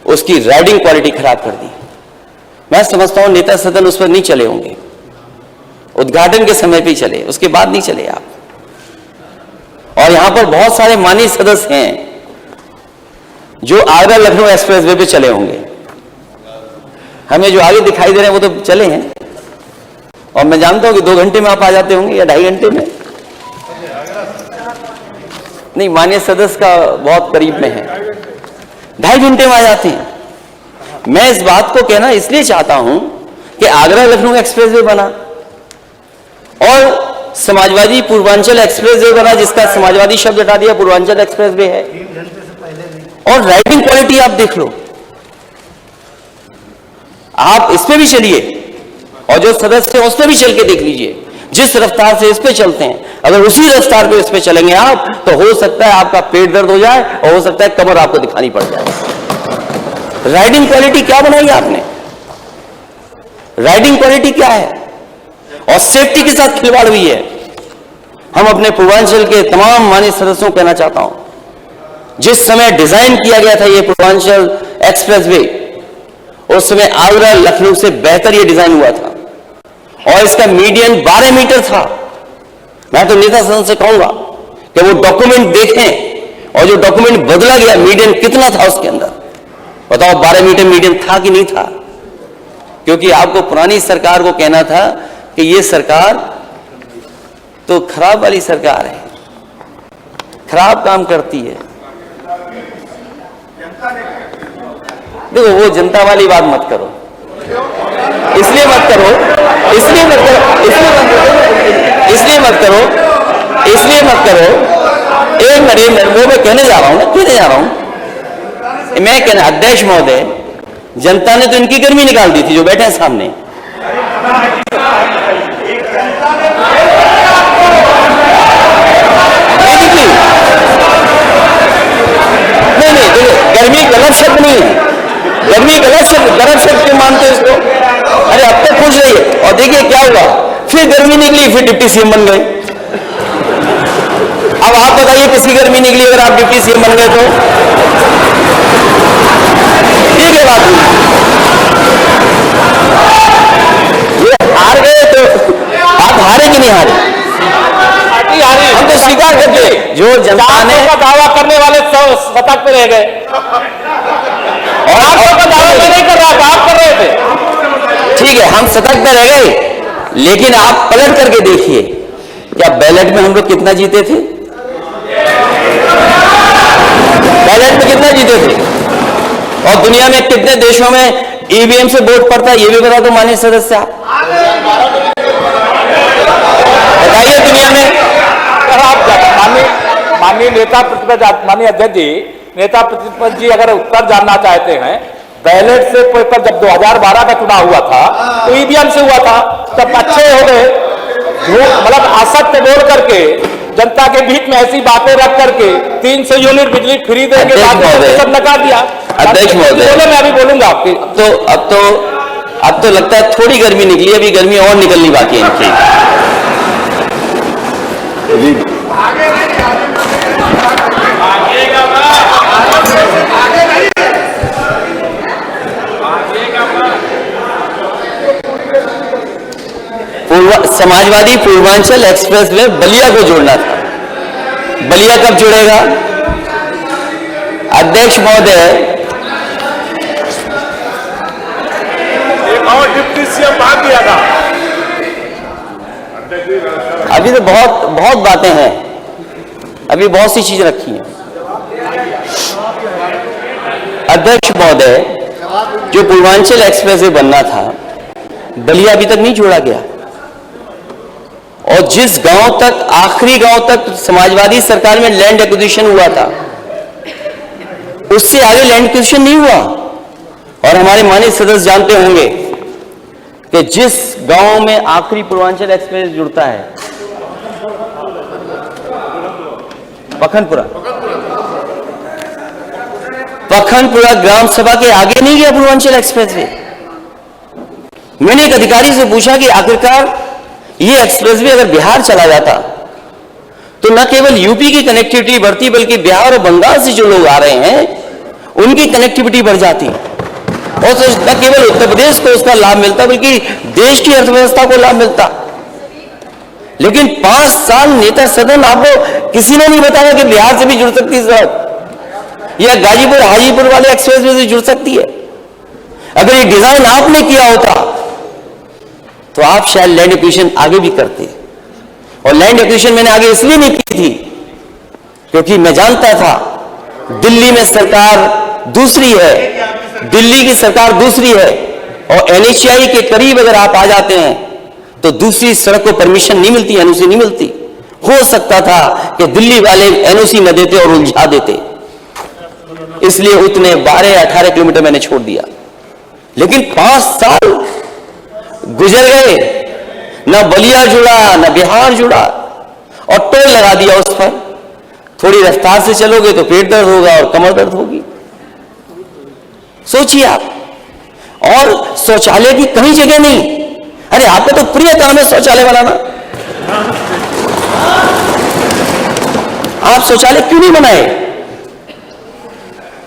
उसकी राइडिंग क्वालिटी खराब कर दी। मैं समझता हूं नेता सदन उस पर नहीं चले होंगे, उद्घाटन के समय पे ही चले, उसके बाद नहीं चले आप। और यहां पर बहुत सारे माननीय सदस्य हैं जो आगरा लखनऊ एक्सप्रेसवे पे चले होंगे, हमें जो आगे दिखाई दे रहे हैं वो तो चले हैं, और मैं जानता हूं कि 2 घंटे में आप आ जाते होंगे या 2.5 घंटे में। नहीं, माननीय सदस्य का बहुत करीब में है, 2.5 घंटे में आ जाते हैं। मैं इस बात को कहना इसलिए चाहता हूं कि आगरा लखनऊ एक्सप्रेसवे बना और समाजवादी पूर्वांचल एक्सप्रेसवे बना, जिसका समाजवादी शब्द हटा दिया, पूर्वांचल एक्सप्रेसवे है। और राइडिंग क्वालिटी आप देख लो, आप इस पे भी चलिए और जो सदस्य हैं उस पे भी चल के देख लीजिए। जिस रफ्तार से इस पे चलते हैं, अगर उसी रफ्तार पे इस पे चलेंगे आप, तो हो सकता है आपका पेट दर्द हो जाए और हो सकता है कमर आपको दिखानी पड़ जाए। राइडिंग क्वालिटी क्या बनाई आपने? राइडिंग क्वालिटी क्या है? और सेफ्टी के साथ खिलवाड़ हुई है। हम अपने पूर्वांचल के तमाम माननीय सदस्यों को कहना चाहता हूं, जिस समय डिजाइन किया गया था ये पूर्वांचल एक्सप्रेसवे, उस समय आगरा लखनऊ से बेहतर ये डिजाइन हुआ था और इसका मीडियन 12 मीटर था। मैं तो नेता सदन से कहूंगा कि वो डॉक्यूमेंट देखें और जो डॉक्यूमेंट बदला गया मीडियन कितना था उसके अंदर, बताओ 12 मीटर मीडियन था कि नहीं था? क्योंकि आपको पुरानी सरकार को कहना था कि ये सरकार तो खराब वाली सरकार है, खराब काम करती है। देखो, वो जनता वाली बात मत करो, इसलिए मत करो, इसलिए मत करो, इसलिए मत करो, इसलिए मत करो, इसलिए मत करो। एक मिनट, वो मैं कहने जा रहा हूं ना, कहने जा रहा हूं, मैं कहना, अध्यक्ष महोदय, जनता ने तो इनकी गर्मी निकाल दी थी जो बैठे हैं सामने। नहीं, गर्मी गलत शब्द नहीं है, गर्मी गलत शब्द क्यों मानते हैं इसको? अरे अब तक खुश रहिए। और देखिए क्या हुआ, फिर गर्मी निकली, फिर डिप्टी सीएम बन गए। अब आप बताइए किसकी गर्मी निकली अगर आप डिप्टी सीएम बन गए तो? ठीक है, बात ये हार गए तो आप हारे कि नहीं हारे? हम तो स्वीकार करते, जो जनता ने का दावा करने वाले सतर्क पे रह गए और आपका दावा मैं नहीं कर रहा था, आप कर रहे थे। ठीक है, हम सतर्क में रह गए, लेकिन आप पलट करके देखिए, क्या बैलेट में हम लोग कितना जीते थे? बैलेट में कितना जीते थे? और दुनिया में कितने देशों में ईवीएम से वोट पड़ता है, ये भी बता दो माननीय सदस्य आप। बताइए दुनिया में। माननीय नेता प्रतिपक्ष, माननीय अध्यक्ष जी, नेता प्रतिपक्ष जी अगर उत्तर जानना चाहते हैं, बैलेट से पेपर जब 2012 का चुनाव हुआ था तो ईवीएम से हुआ था, तब अच्छे हो गए, मतलब असत्य बोल करके जनता के बीच में ऐसी बातें रख करके 300 यूनिट बिजली फ्री देंगे, सब नकार दिया। अध्यक्ष महोदय, मैं अभी बोलूंगा आपकी। अब तो लगता है थोड़ी गर्मी निकली, अभी गर्मी और निकलनी बाकी है इनकी। समाजवादी पूर्वांचल एक्सप्रेस में बलिया को जोड़ना था, बलिया कब जुड़ेगा? अध्यक्ष महोदय, एक और डिप्टी सीएम बात दिया था। अभी तो बहुत बातें हैं, अभी बहुत सी चीजें रखी हैं। अध्यक्ष महोदय, जो पूर्वांचल एक्सप्रेस वे बनना था, बलिया अभी तक नहीं जोड़ा गया, और जिस गांव तक, आखिरी गांव तक समाजवादी सरकार में लैंड एक्विजिशन हुआ था, उससे आगे लैंड एक्विजिशन नहीं हुआ। और हमारे माननीय सदस्य जानते होंगे कि जिस गांव में आखिरी पूर्वांचल एक्सप्रेस जुड़ता है, पखनपुरा ग्राम सभा के आगे नहीं गया पूर्वांचल एक्सप्रेस वे। मैंने एक अधिकारी से पूछा कि आखिरकार ये एक्सप्रेसवे अगर बिहार चला जाता तो न केवल यूपी की कनेक्टिविटी बढ़ती, बल्कि बिहार और बंगाल से जो लोग आ रहे हैं उनकी कनेक्टिविटी बढ़ जाती और तो न केवल उत्तर प्रदेश को उसका लाभ मिलता बल्कि देश की अर्थव्यवस्था को लाभ मिलता। लेकिन 5 साल नेता सदन आपको किसी ने नहीं बताया कि बिहार से भी जुड़ सकती है सड़क, या गाजीपुर हाजीपुर वाले एक्सप्रेसवे से जुड़ सकती है। अगर ये डिजाइन आपने किया होता तो आप शायद लैंड एक्विजिशन आगे भी करते। और लैंड एक्विजिशन मैंने आगे इसलिए नहीं की थी क्योंकि मैं जानता था दिल्ली में सरकार दूसरी है, दिल्ली की सरकार दूसरी है, और एनएचएआई के करीब अगर आप आ जाते हैं तो दूसरी सड़क को परमिशन नहीं मिलती, एनओसी नहीं मिलती। हो सकता था कि दिल्ली वाले एनओसी न देते और उलझा देते, इसलिए उतने 12-18 किलोमीटर मैंने छोड़ दिया। लेकिन 5 साल गुजर गए, न बलिया जुड़ा न बिहार जुड़ा, और टोल लगा दिया उस पर। थोड़ी रफ्तार से चलोगे तो पेट दर्द होगा और कमर दर्द होगी। सोचिए आप, और शौचालय की कहीं जगह नहीं। अरे आपका तो प्रिय काम है शौचालय बनाना, आप शौचालय क्यों नहीं बनाए?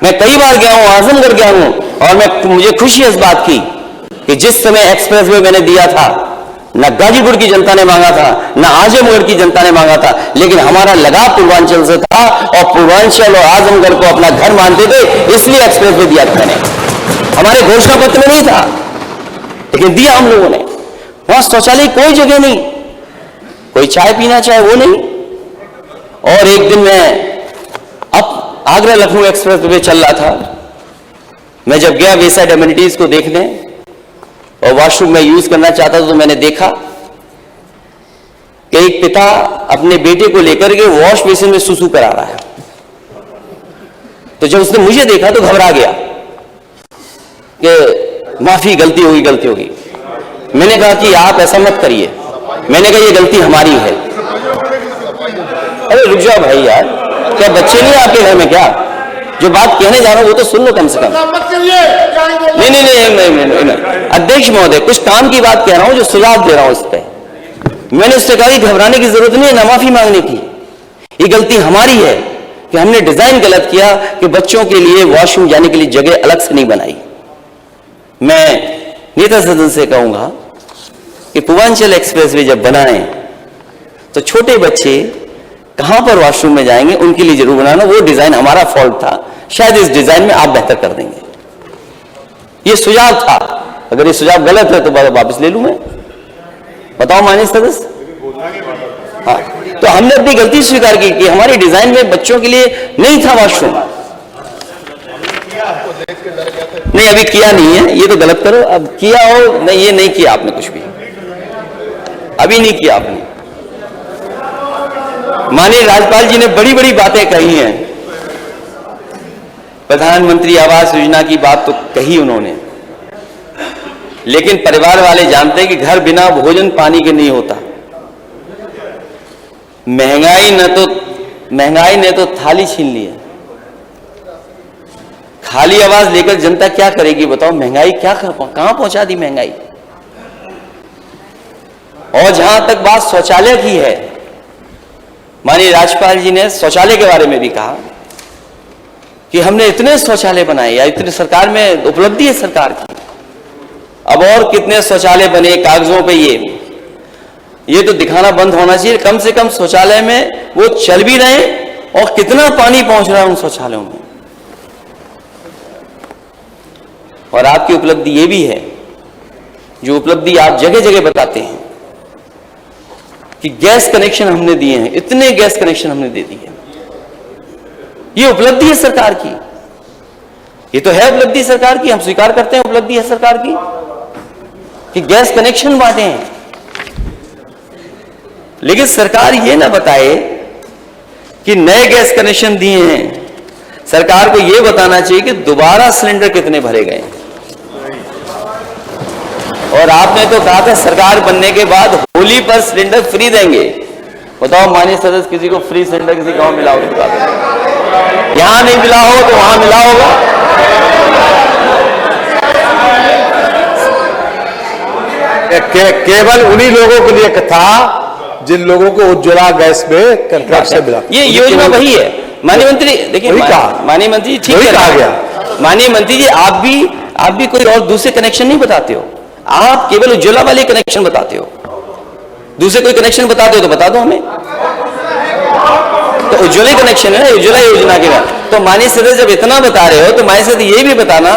मैं कई बार गया हूं, आजमगढ़ गया हूं, और मुझे खुशी इस बात की कि जिस समय एक्सप्रेसवे मैंने दिया था, न गाजीपुर की जनता ने मांगा था, न आजमगढ़ की जनता ने मांगा था, लेकिन हमारा लगाव पूर्वांचल से था और पूर्वांचल और आजमगढ़ को अपना घर मानते थे, इसलिए एक्सप्रेसवे दिया था मैंने। हमारे घोषणा पत्र में नहीं था, लेकिन दिया हम लोगों ने। वहां शौचालय कोई जगह नहीं, कोई चाय पीना चाहे वो नहीं। और एक दिन मैं अब आगरा लखनऊ एक्सप्रेसवे चल रहा था, मैं जब गया वेसाइड एमिनिटीज को देखने और वॉशरूम में यूज करना चाहता था, तो मैंने देखा कि एक पिता अपने बेटे को लेकर के वॉश बेसिन में सुसु करा रहा है। तो जब उसने मुझे देखा तो घबरा गया कि माफी, गलती होगी। मैंने कहा कि आप ऐसा मत करिए, मैंने कहा ये गलती हमारी है। अरे रुक जाओ भाई यार, क्या बच्चे नहीं आपके घर में? क्या जो बात कहने जा रहा हूं वो तो सुन लो कम से कम। नहीं, अध्यक्ष महोदय, कुछ काम की बात कह रहा हूं, जो सुझाव दे रहा हूं इस पे। मैंने उससे कहा कि घबराने की जरूरत नहीं है, ना माफी मांगने की। ये गलती हमारी है कि हमने डिजाइन गलत किया कि बच्चों के लिए वॉशरूम जाने के लिए जगह अलग से नहीं बनाई। मैं नेता सदन से कहूंगा कि पूर्वांचल एक्सप्रेसवे जब बनाएं तो छोटे बच्चे कहां पर वॉशरूम में जाएंगे उनके लिए जरूर बनाना। वो डिजाइन हमारा फॉल्ट था, शायद इस डिजाइन में आप बेहतर कर देंगे। ये सुझाव था, अगर ये सुझाव गलत है तो वापस ले लूं मैं। बताओ माननीय सदस्य। हाँ, तो हमने अपनी गलती स्वीकार की कि हमारी डिजाइन में बच्चों के लिए नहीं था वॉशरूम। नहीं, अभी किया नहीं है, ये तो गलत करो। अब किया हो नहीं, ये नहीं किया आपने, कुछ भी अभी नहीं किया आपने। माननीय राज्यपाल जी ने बड़ी बड़ी बातें कही हैं। प्रधानमंत्री आवास योजना की बात तो कही उन्होंने, लेकिन परिवार वाले जानते हैं कि घर बिना भोजन पानी के नहीं होता। महंगाई ने तो थाली छीन ली है। खाली आवाज लेकर जनता क्या करेगी बताओ? महंगाई कहां पहुंचा दी महंगाई। और जहां तक बात शौचालय की है, माननीय राज्यपाल जी ने शौचालय के बारे में भी कहा कि हमने इतने शौचालय बनाए, या इतने सरकार में उपलब्धि है सरकार की। अब और कितने शौचालय बने कागजों पे, ये तो दिखाना बंद होना चाहिए। कम से कम शौचालय में वो चल भी रहे और कितना पानी पहुंच रहा है उन शौचालयों में। और आपकी उपलब्धि ये भी है, जो उपलब्धि आप जगह जगह बताते हैं कि गैस कनेक्शन हमने दिए हैं, इतने गैस कनेक्शन हमने दे दिए। ये उपलब्धि है सरकार की, ये तो है उपलब्धि सरकार की, हम स्वीकार करते हैं उपलब्धि है सरकार की कि गैस कनेक्शन बांटे हैं। लेकिन सरकार ये ना बताए कि नए गैस कनेक्शन दिए हैं। सरकार को यह बताना चाहिए कि दोबारा सिलेंडर कितने भरे गए। और आपने तो कहा था सरकार बनने के बाद होली पर सिलेंडर फ्री देंगे। बताओ माननीय सदस्य, किसी को फ्री सिलेंडर किसी गांव मिला हो? यहां नहीं मिला हो तो वहां मिला होगा। केवल उन्हीं लोगों के लिए था जिन लोगों को उज्ज्वला गैस में कंट्रैक्ट से मिला। ये योजना वही है माननीय मंत्री। देखिए माननीय मंत्री, ठीक कहा गया माननीय मंत्री जी, आप भी कोई और दूसरे कनेक्शन नहीं बताते हो, आप केवल उज्ज्वला वाले कनेक्शन बताते हो। दूसरे कोई कनेक्शन बताते हो तो बता दो हमें। तो उज्ज्वला कनेक्शन है ना, उज्ज्वला योजना के बाद। तो माननीय सदस्य जब इतना बता रहे हो तो माननीय सदस्य ये भी बताना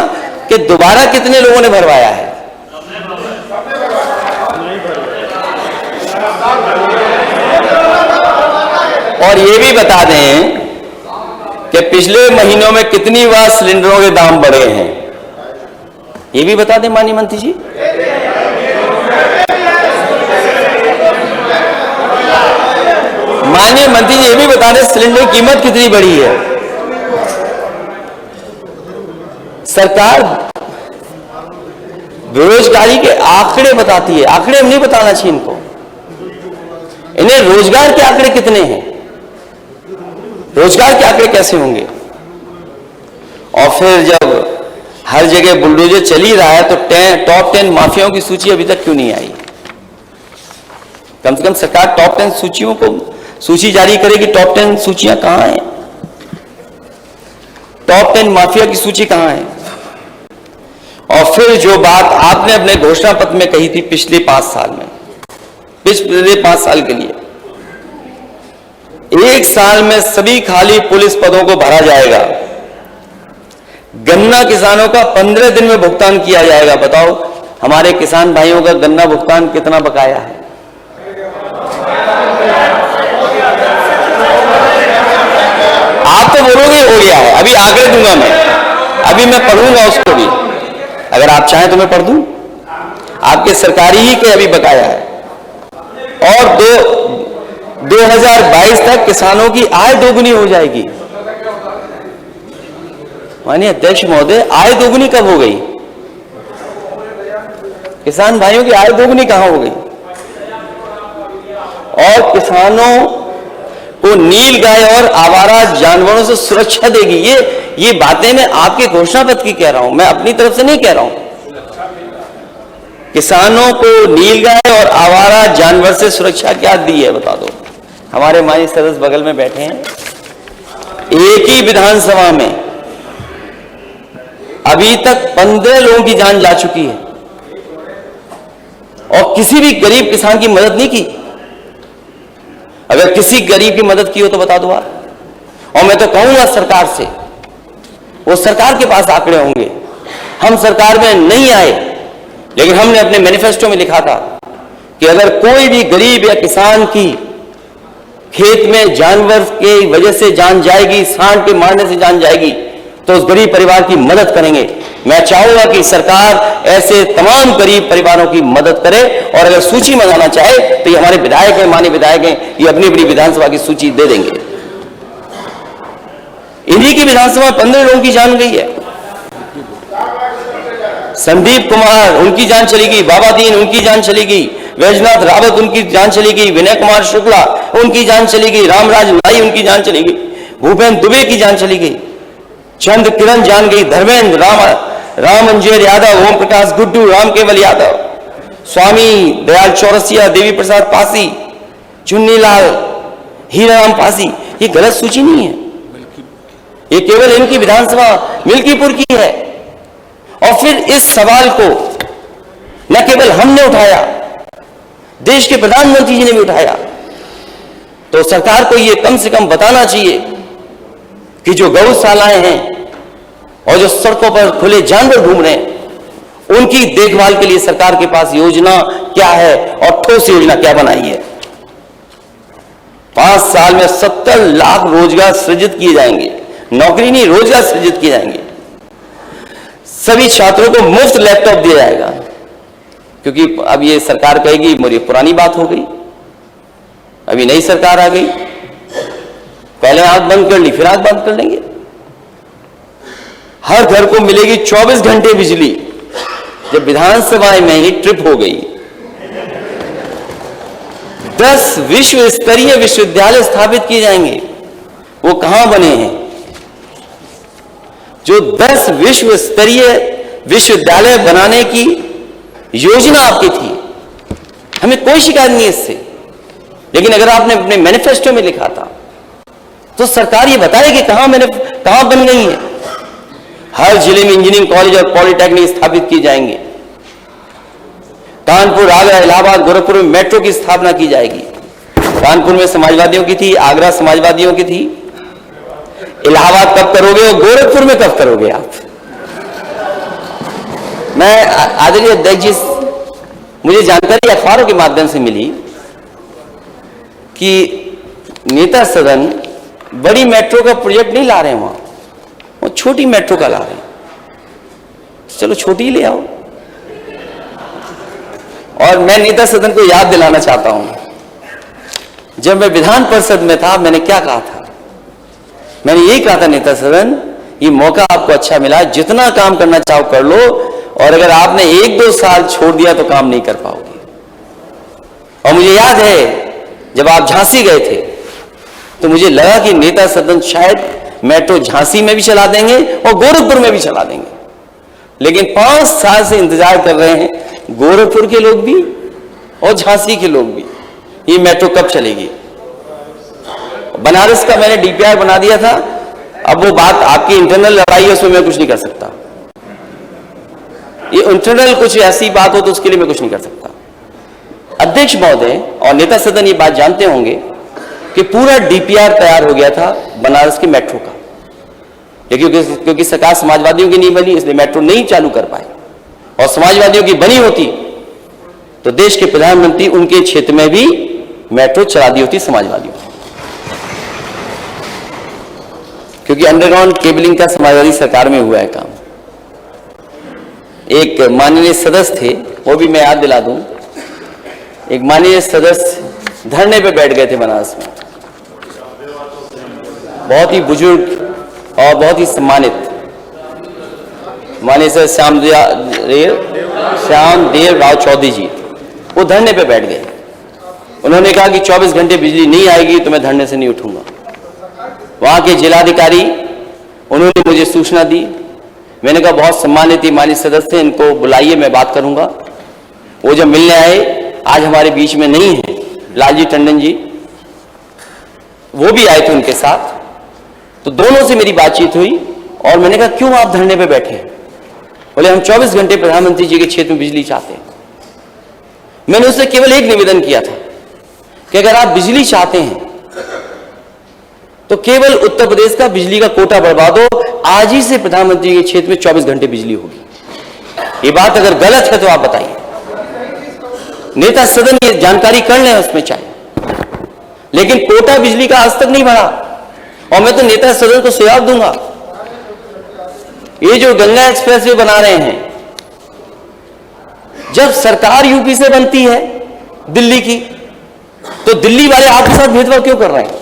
कि दोबारा कितने लोगों ने भरवाया है। और ये भी बता दें कि पिछले महीनों में कितनी बार सिलेंडरों के दाम बढ़े हैं, ये भी बता दें माननीय मंत्री जी। माननीय मंत्री जी ये भी बता दें सिलेंडर की कीमत कितनी बढ़ी है। सरकार बेरोजगारी के आंकड़े बताती है, आंकड़े हम नहीं बताना चाहिए इनको, इन्हें रोजगार के आंकड़े कितने हैं, रोजगार के आंकड़े कैसे होंगे। और फिर जब हर जगह बुलडोजर चल ही रहा है तो टॉप 10 माफियाओं की सूची अभी तक क्यों नहीं आई। कम से कम सरकार टॉप 10 सूचियों को सूची जारी करेगी। टॉप 10 सूचियां कहां हैं, टॉप 10 माफिया की सूची कहां है। और फिर जो बात आपने अपने घोषणा पत्र में कही थी पिछले 5 साल में, पिछले 5 साल के लिए 1 साल में सभी खाली पुलिस पदों को भरा जाएगा, गन्ना किसानों का 15 दिन में भुगतान किया जाएगा। बताओ हमारे किसान भाइयों का गन्ना भुगतान कितना बकाया है। आप तो बोलोगे हो गया है, अभी आंकड़े दूंगा मैं, अभी मैं पढ़ूंगा उसको भी, अगर आप चाहें तो मैं पढ़ दूं। आपके सरकारी ही के अभी बकाया है। और 2022 तक किसानों की आय दोगुनी हो जाएगी। माननीय अध्यक्ष महोदय, आय दोगुनी कब हो गई? किसान भाइयों की आय दोगुनी कहां हो गई? और किसानों को नीलगाय और आवारा जानवरों से सुरक्षा देगी। ये बातें मैं आपके घोषणा पत्र की कह रहा हूं, मैं अपनी तरफ से नहीं कह रहा हूं। किसानों को नीलगाय और आवारा जानवर से सुरक्षा क्या दी है बता दो। हमारे माननीय सदस्य बगल में बैठे हैं, एक ही विधानसभा में अभी तक 15 लोगों की जान जा चुकी है और किसी भी गरीब किसान की मदद नहीं की। अगर किसी गरीब की मदद की हो तो बता दो आप। और मैं तो कहूंगा सरकार से, वो सरकार के पास आंकड़े होंगे। हम सरकार में नहीं आए, लेकिन हमने अपने मैनिफेस्टो में लिखा था कि अगर कोई भी गरीब या किसान की खेत में जानवर के वजह से जान जाएगी, सांड के मारने से जान जाएगी, तो उस गरीब परिवार की मदद करेंगे। मैं चाहूंगा कि सरकार ऐसे तमाम गरीब परिवारों की मदद करे। और अगर सूची मंगाना चाहे तो ये हमारे विधायक हैं, माननीय विधायक हैं, ये अपनी अपनी विधानसभा की सूची दे देंगे। इन्हीं की विधानसभा 15 लोगों की जान गई है। संदीप कुमार उनकी जान चली गई, बाबा दीन उनकी जान चली गई, वैजनाथ रावत उनकी जान चली गई, विनय कुमार शुक्ला उनकी जान चली गई, रामराज नाई उनकी जान चली गई, भूपेंद्र दुबे की जान चली गई, चंद किरण जान गई, धर्मेंद्र राम अंजेर यादव, ओम प्रकाश गुड्डू, राम केवल यादव, स्वामी दयाल चौरसिया, देवी प्रसाद पासी, चुन्नीलाल, हीराराम पासी। ये गलत सूची नहीं है, ये केवल इनकी विधानसभा मिल्कीपुर की है। और फिर इस सवाल को न केवल हमने उठाया, देश के प्रधानमंत्री जी ने भी उठाया। तो सरकार को ये कम से कम बताना चाहिए कि जो गौशालाएं हैं और जो सड़कों पर खुले जानवर घूम रहे हैं, उनकी देखभाल के लिए सरकार के पास योजना क्या है और ठोस योजना क्या बनाई है। 5 साल में 70 लाख रोजगार सृजित किए जाएंगे, नौकरी नहीं रोजगार सृजित किए जाएंगे। सभी छात्रों को मुफ्त लैपटॉप दिया जाएगा, क्योंकि अब ये सरकार कहेगी मेरी पुरानी बात हो गई, अभी नई सरकार आ गई, पहले आंख बंद कर ली फिर आंख बंद कर लेंगे। हर घर को मिलेगी 24 घंटे बिजली। जब विधानसभा में ही ट्रिप हो गई, 10 विश्व स्तरीय विश्वविद्यालय स्थापित किए जाएंगे। वो कहां बने हैं? जो 10 विश्व स्तरीय विश्वविद्यालय बनाने की योजना आपकी थी, हमें कोई शिकायत नहीं इससे। लेकिन अगर आपने अपने मैनिफेस्टो में लिखा था तो सरकार ये बताए कि कहां बन गई है। हर जिले में इंजीनियरिंग कॉलेज और पॉलिटेक्निक स्थापित किए जाएंगे। कानपुर, आगरा, इलाहाबाद, गोरखपुर में मेट्रो की स्थापना की जाएगी। कानपुर में समाजवादियों की थी, आगरा समाजवादियों की थी। इलाहाबाद कब करोगे और गोरखपुर में कब करोगे आप? मैं आदरणीय अध्यक्ष जी, मुझे जानकारी अखबारों के माध्यम से मिली कि नेता सदन बड़ी मेट्रो का प्रोजेक्ट नहीं ला रहे हैं, वहां वो छोटी मेट्रो का ला रहे हैं। चलो छोटी ही ले आओ। और मैं नेता सदन को याद दिलाना चाहता हूं, जब मैं विधान परिषद में था मैंने क्या कहा था? मैंने यही कहा था, नेता सदन ये मौका आपको अच्छा मिला, जितना काम करना चाहो कर लो, और अगर आपने 1-2 साल छोड़ दिया तो काम नहीं कर पाओगे। और मुझे याद है जब आप झांसी गए थे तो मुझे लगा कि नेता सदन शायद मेट्रो झांसी में भी चला देंगे और गोरखपुर में भी चला देंगे, लेकिन 5 साल से इंतजार कर रहे हैं गोरखपुर के लोग भी और झांसी के लोग भी, ये मेट्रो कब चलेगी। बनारस का मैंने डीपीआर बना दिया था, अब वो बात आपकी इंटरनल लड़ाई है, उसमें मैं कुछ नहीं कर सकता। ये इंटरनल कुछ ऐसी बात हो तो उसके लिए मैं कुछ नहीं कर सकता। अध्यक्ष महोदय और नेता सदन ये बात जानते होंगे कि पूरा डीपीआर तैयार हो गया था बनारस के मेट्रो का, क्योंकि सरकार समाजवादियों की नहीं बनी इसलिए मेट्रो नहीं चालू कर पाए, और समाजवादियों की बनी होती तो देश के प्रधानमंत्री उनके क्षेत्र में भी मेट्रो चला दी होती समाजवादियों, क्योंकि अंडरग्राउंड केबलिंग का समाजवादी सरकार में हुआ है काम। एक माननीय सदस्य थे, वो भी मैं याद दिला दूं, एक माननीय सदस्य धरने पे बैठ गए थे बनारस में, बहुत ही बुजुर्ग और बहुत ही सम्मानित माननीय सर श्यामदेव राव चौधरी जी, वो धरने पे बैठ गए। उन्होंने कहा कि 24 घंटे बिजली नहीं आएगी तो मैं धरने से नहीं उठूंगा। वहां के जिलाधिकारी उन्होंने मुझे सूचना दी, मैंने कहा बहुत सम्मानित माननीय सदस्य हैं, इनको बुलाइए, मैं बात करूंगा। वो जब मिलने आए, आज हमारे बीच में नहीं है लालजी टंडन जी, वो भी आए थे उनके साथ, तो दोनों से मेरी बातचीत हुई और मैंने कहा क्यों आप धरने पे बैठे हैं? बोले हम 24 घंटे प्रधानमंत्री जी के क्षेत्र में बिजली चाहते हैं। मैंने उससे केवल एक निवेदन किया था कि अगर आप बिजली चाहते हैं तो केवल उत्तर प्रदेश का बिजली का कोटा बढ़वा दो, आज ही से प्रधानमंत्री के क्षेत्र में 24 घंटे बिजली होगी। ये बात अगर गलत है तो आप बताइए, नेता सदन ये जानकारी कर लें उसमें चाहे, लेकिन कोटा बिजली का आज तक नहीं बढ़ा। और मैं तो नेता सदन को सुझाव दूंगा, ये जो गंगा एक्सप्रेस वे बना रहे हैं, जब सरकार यूपी से बनती है दिल्ली की, तो दिल्ली वाले आपके साथ भेदभाव क्यों कर रहे हैं?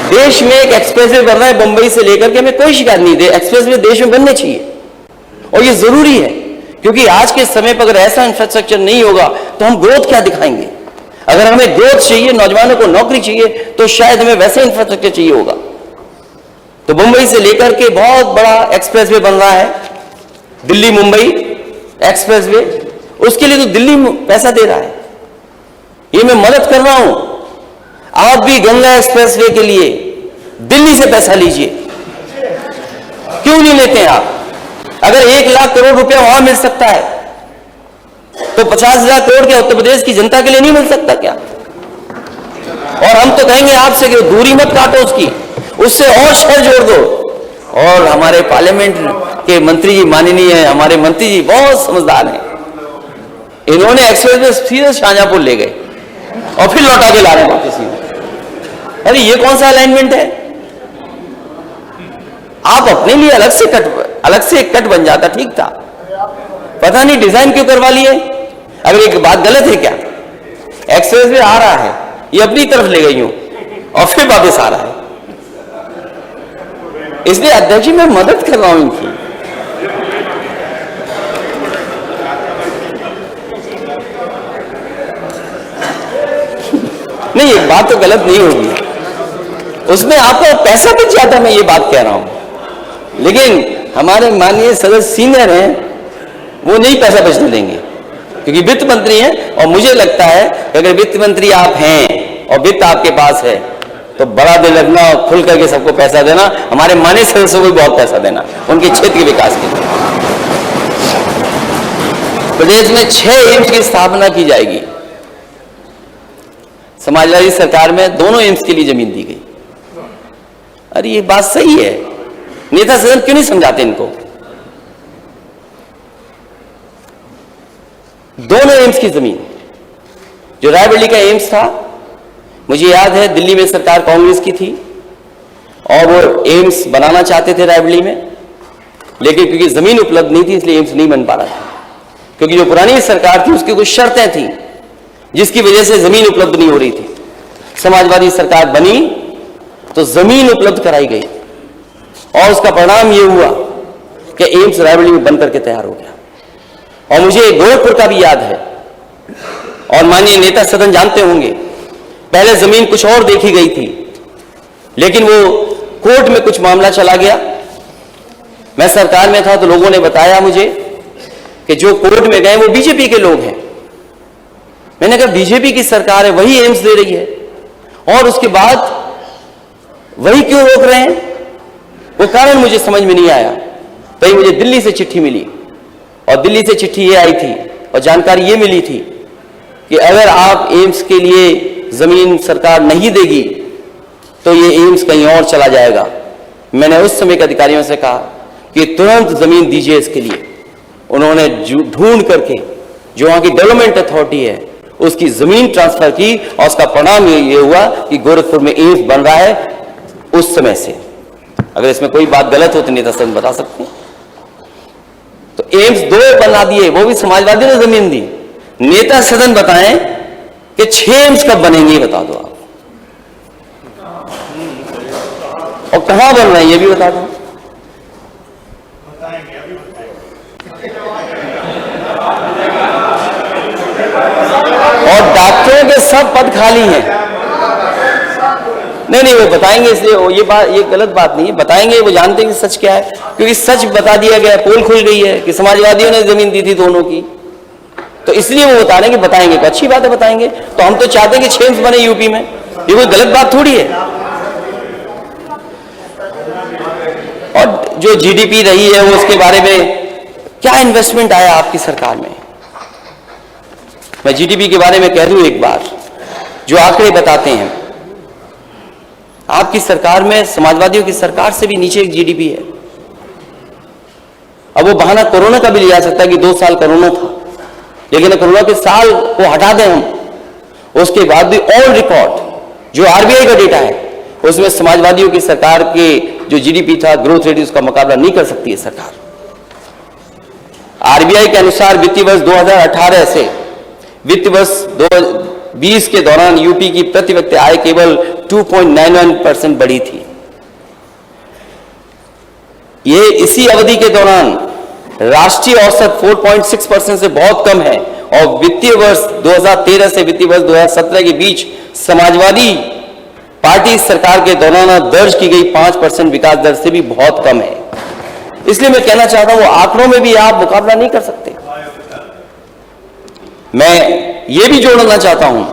देश में एक एक्सप्रेसवे बन रहा है बंबई से लेकर के, हमें कोई शिकायत नहीं दे, एक्सप्रेसवे देश में बनने चाहिए और ये जरूरी है, क्योंकि आज के समय पर अगर ऐसा इंफ्रास्ट्रक्चर नहीं होगा तो हम ग्रोथ क्या दिखाएंगे। अगर हमें ग्रोथ चाहिए, नौजवानों को नौकरी चाहिए, तो शायद हमें वैसे इंफ्रास्ट्रक्चर चाहिए होगा। तो मुंबई से लेकर के बहुत बड़ा एक्सप्रेसवे बन रहा है, दिल्ली मुंबई एक्सप्रेसवे, उसके लिए तो दिल्ली पैसा दे रहा है, ये मैं मदद कर रहा हूं। आप भी गंगा एक्सप्रेसवे के लिए दिल्ली से पैसा लीजिए, क्यों नहीं लेते हैं आप? अगर 1 लाख करोड़ रुपया वहां मिल सकता है तो 50,000 करोड़ के उत्तर प्रदेश की जनता के लिए नहीं मिल सकता क्या? और हम तो कहेंगे आपसे कि दूरी मत काटो उसकी, उससे और शहर जोड़ दो। और हमारे पार्लियामेंट के मंत्री जी, माननीय है हमारे मंत्री जी, बहुत समझदार हैं, इन्होंने एक्सप्रेसवे सीधे शाहजहांपुर ले गए और फिर लौटा के ला रहे हैं वापस। अरे ये कौन सा अलाइनमेंट है? आप अपने लिए अलग से एक कट बन जाता, ठीक था, पता नहीं डिजाइन क्यों करवा लिए। अगर एक बात गलत है क्या? एक्सप्रेसवे आ रहा है, ये अपनी तरफ ले गई हूं और फिर वापस आ रहा है, इसलिए अध्यक्ष जी मैं मदद कर रहा हूं इनकी। नहीं, एक बात तो गलत नहीं होगी, उसमें आपका पैसा बच जाता, मैं ये बात कह रहा हूं, लेकिन हमारे माननीय सदस्य सीनियर हैं, वो नहीं पैसा बचने देंगे क्योंकि वित्त मंत्री हैं। और मुझे लगता है कि अगर वित्त मंत्री आप हैं और वित्त आपके पास है तो बड़ा दिल रखना और खुल करके सबको पैसा देना, हमारे माननीय सदस्यों को भी बहुत पैसा देना उनके क्षेत्र के विकास के लिए। प्रदेश में 6 एम्स की स्थापना की जाएगी। समाजवादी सरकार में दोनों एम्स के लिए जमीन दी गई। अरे ये बात सही है, नेता सदन क्यों नहीं समझाते इनको? दोनों एम्स की जमीन, जो रायबरेली का एम्स था, मुझे याद है दिल्ली में सरकार कांग्रेस की थी और वो एम्स बनाना चाहते थे रायबरेली में, लेकिन क्योंकि जमीन उपलब्ध नहीं थी इसलिए एम्स नहीं बन पा रहा था, क्योंकि जो पुरानी सरकार थी उसकी कुछ शर्तें थी जिसकी वजह से जमीन उपलब्ध नहीं हो रही थी। समाजवादी सरकार बनी तो जमीन उपलब्ध कराई गई और उसका परिणाम यह हुआ कि एम्स रायबरेली में बनकर के तैयार हो गया। और मुझे गोरखपुर का भी याद है और माननीय नेता सदन जानते होंगे, पहले जमीन कुछ और देखी गई थी लेकिन वो कोर्ट में कुछ मामला चला गया। मैं सरकार में था तो लोगों ने बताया मुझे कि जो कोर्ट में गए वो बीजेपी के लोग हैं। मैंने कहा बीजेपी की सरकार है, वही एम्स दे रही है और उसके बाद वही क्यों रोक रहे हैं? वो कारण मुझे समझ में नहीं आया। तभी मुझे दिल्ली से चिट्ठी मिली और दिल्ली से चिट्ठी ये आई थी और जानकारी ये मिली थी कि अगर आप एम्स के लिए जमीन सरकार नहीं देगी तो ये एम्स कहीं और चला जाएगा। मैंने उस समय के अधिकारियों से कहा कि तुरंत जमीन दीजिए इसके लिए। उन्होंने ढूंढ करके जो वहां की डेवलपमेंट अथॉरिटी है उसकी जमीन ट्रांसफर की और उसका परिणाम ये हुआ कि गोरखपुर में एम्स बन रहा है उस समय से। अगर इसमें कोई बात गलत हो तो नेता सदन बता सकते हैं। तो एम्स 2 बना दिए, वो भी समाजवादी ने जमीन दी। नेता सदन बताएं कि 6 एम्स कब बनेंगे बता दो आप, और कहां बन रहे हैं ये भी बता दो। और डॉक्टरों के सब पद खाली हैं। नहीं वो बताएंगे, इसलिए ये गलत बात नहीं है, बताएंगे। वो जानते हैं कि सच क्या है, क्योंकि सच बता दिया गया, पोल खुल गई है कि समाजवादियों ने जमीन दी थी दोनों की, तो इसलिए वो बता रहे हैं कि बताएंगे। तो अच्छी बात है, बताएंगे। तो हम तो चाहते हैं कि 6 एम्स बने यूपी में, ये कोई गलत बात थोड़ी है। और जो जीडीपी रही है वो उसके बारे में क्या इन्वेस्टमेंट आया आपकी सरकार में? मैं जीडीपी के बारे में कह दूं एक बार, जो आंकड़े बताते हैं आपकी सरकार में समाजवादियों की सरकार से भी नीचे एक जीडीपी है। अब वो बहाना कोरोना का भी लिया जा सकता है कि 2 साल कोरोना था, लेकिन कोरोना के साल को हटा दें हम, उसके बाद भी ऑल रिकॉर्ड जो आरबीआई का डेटा है उसमें समाजवादियों की सरकार के जो जीडीपी था, ग्रोथ रेट, उसका मुकाबला नहीं कर सकती है सरकार। आरबीआई के अनुसार वित्तीय वर्ष 2018 से वित्त वर्ष 2020 के दौरान यूपी की प्रति व्यक्ति आय केवल 2.91% बढ़ी थी। ये इसी अवधि के दौरान राष्ट्रीय औसत 4.6% से बहुत कम है और वित्तीय वर्ष 2013 से वित्तीय वर्ष 2017 के बीच समाजवादी पार्टी सरकार के दौरान दर्ज की गई 5% विकास दर से भी बहुत कम है। इसलिए मैं कहना चाहता हूं, आंकड़ों में भी आप मुकाबला नहीं कर सकते। मैं ये भी जोड़ना चाहता हूं,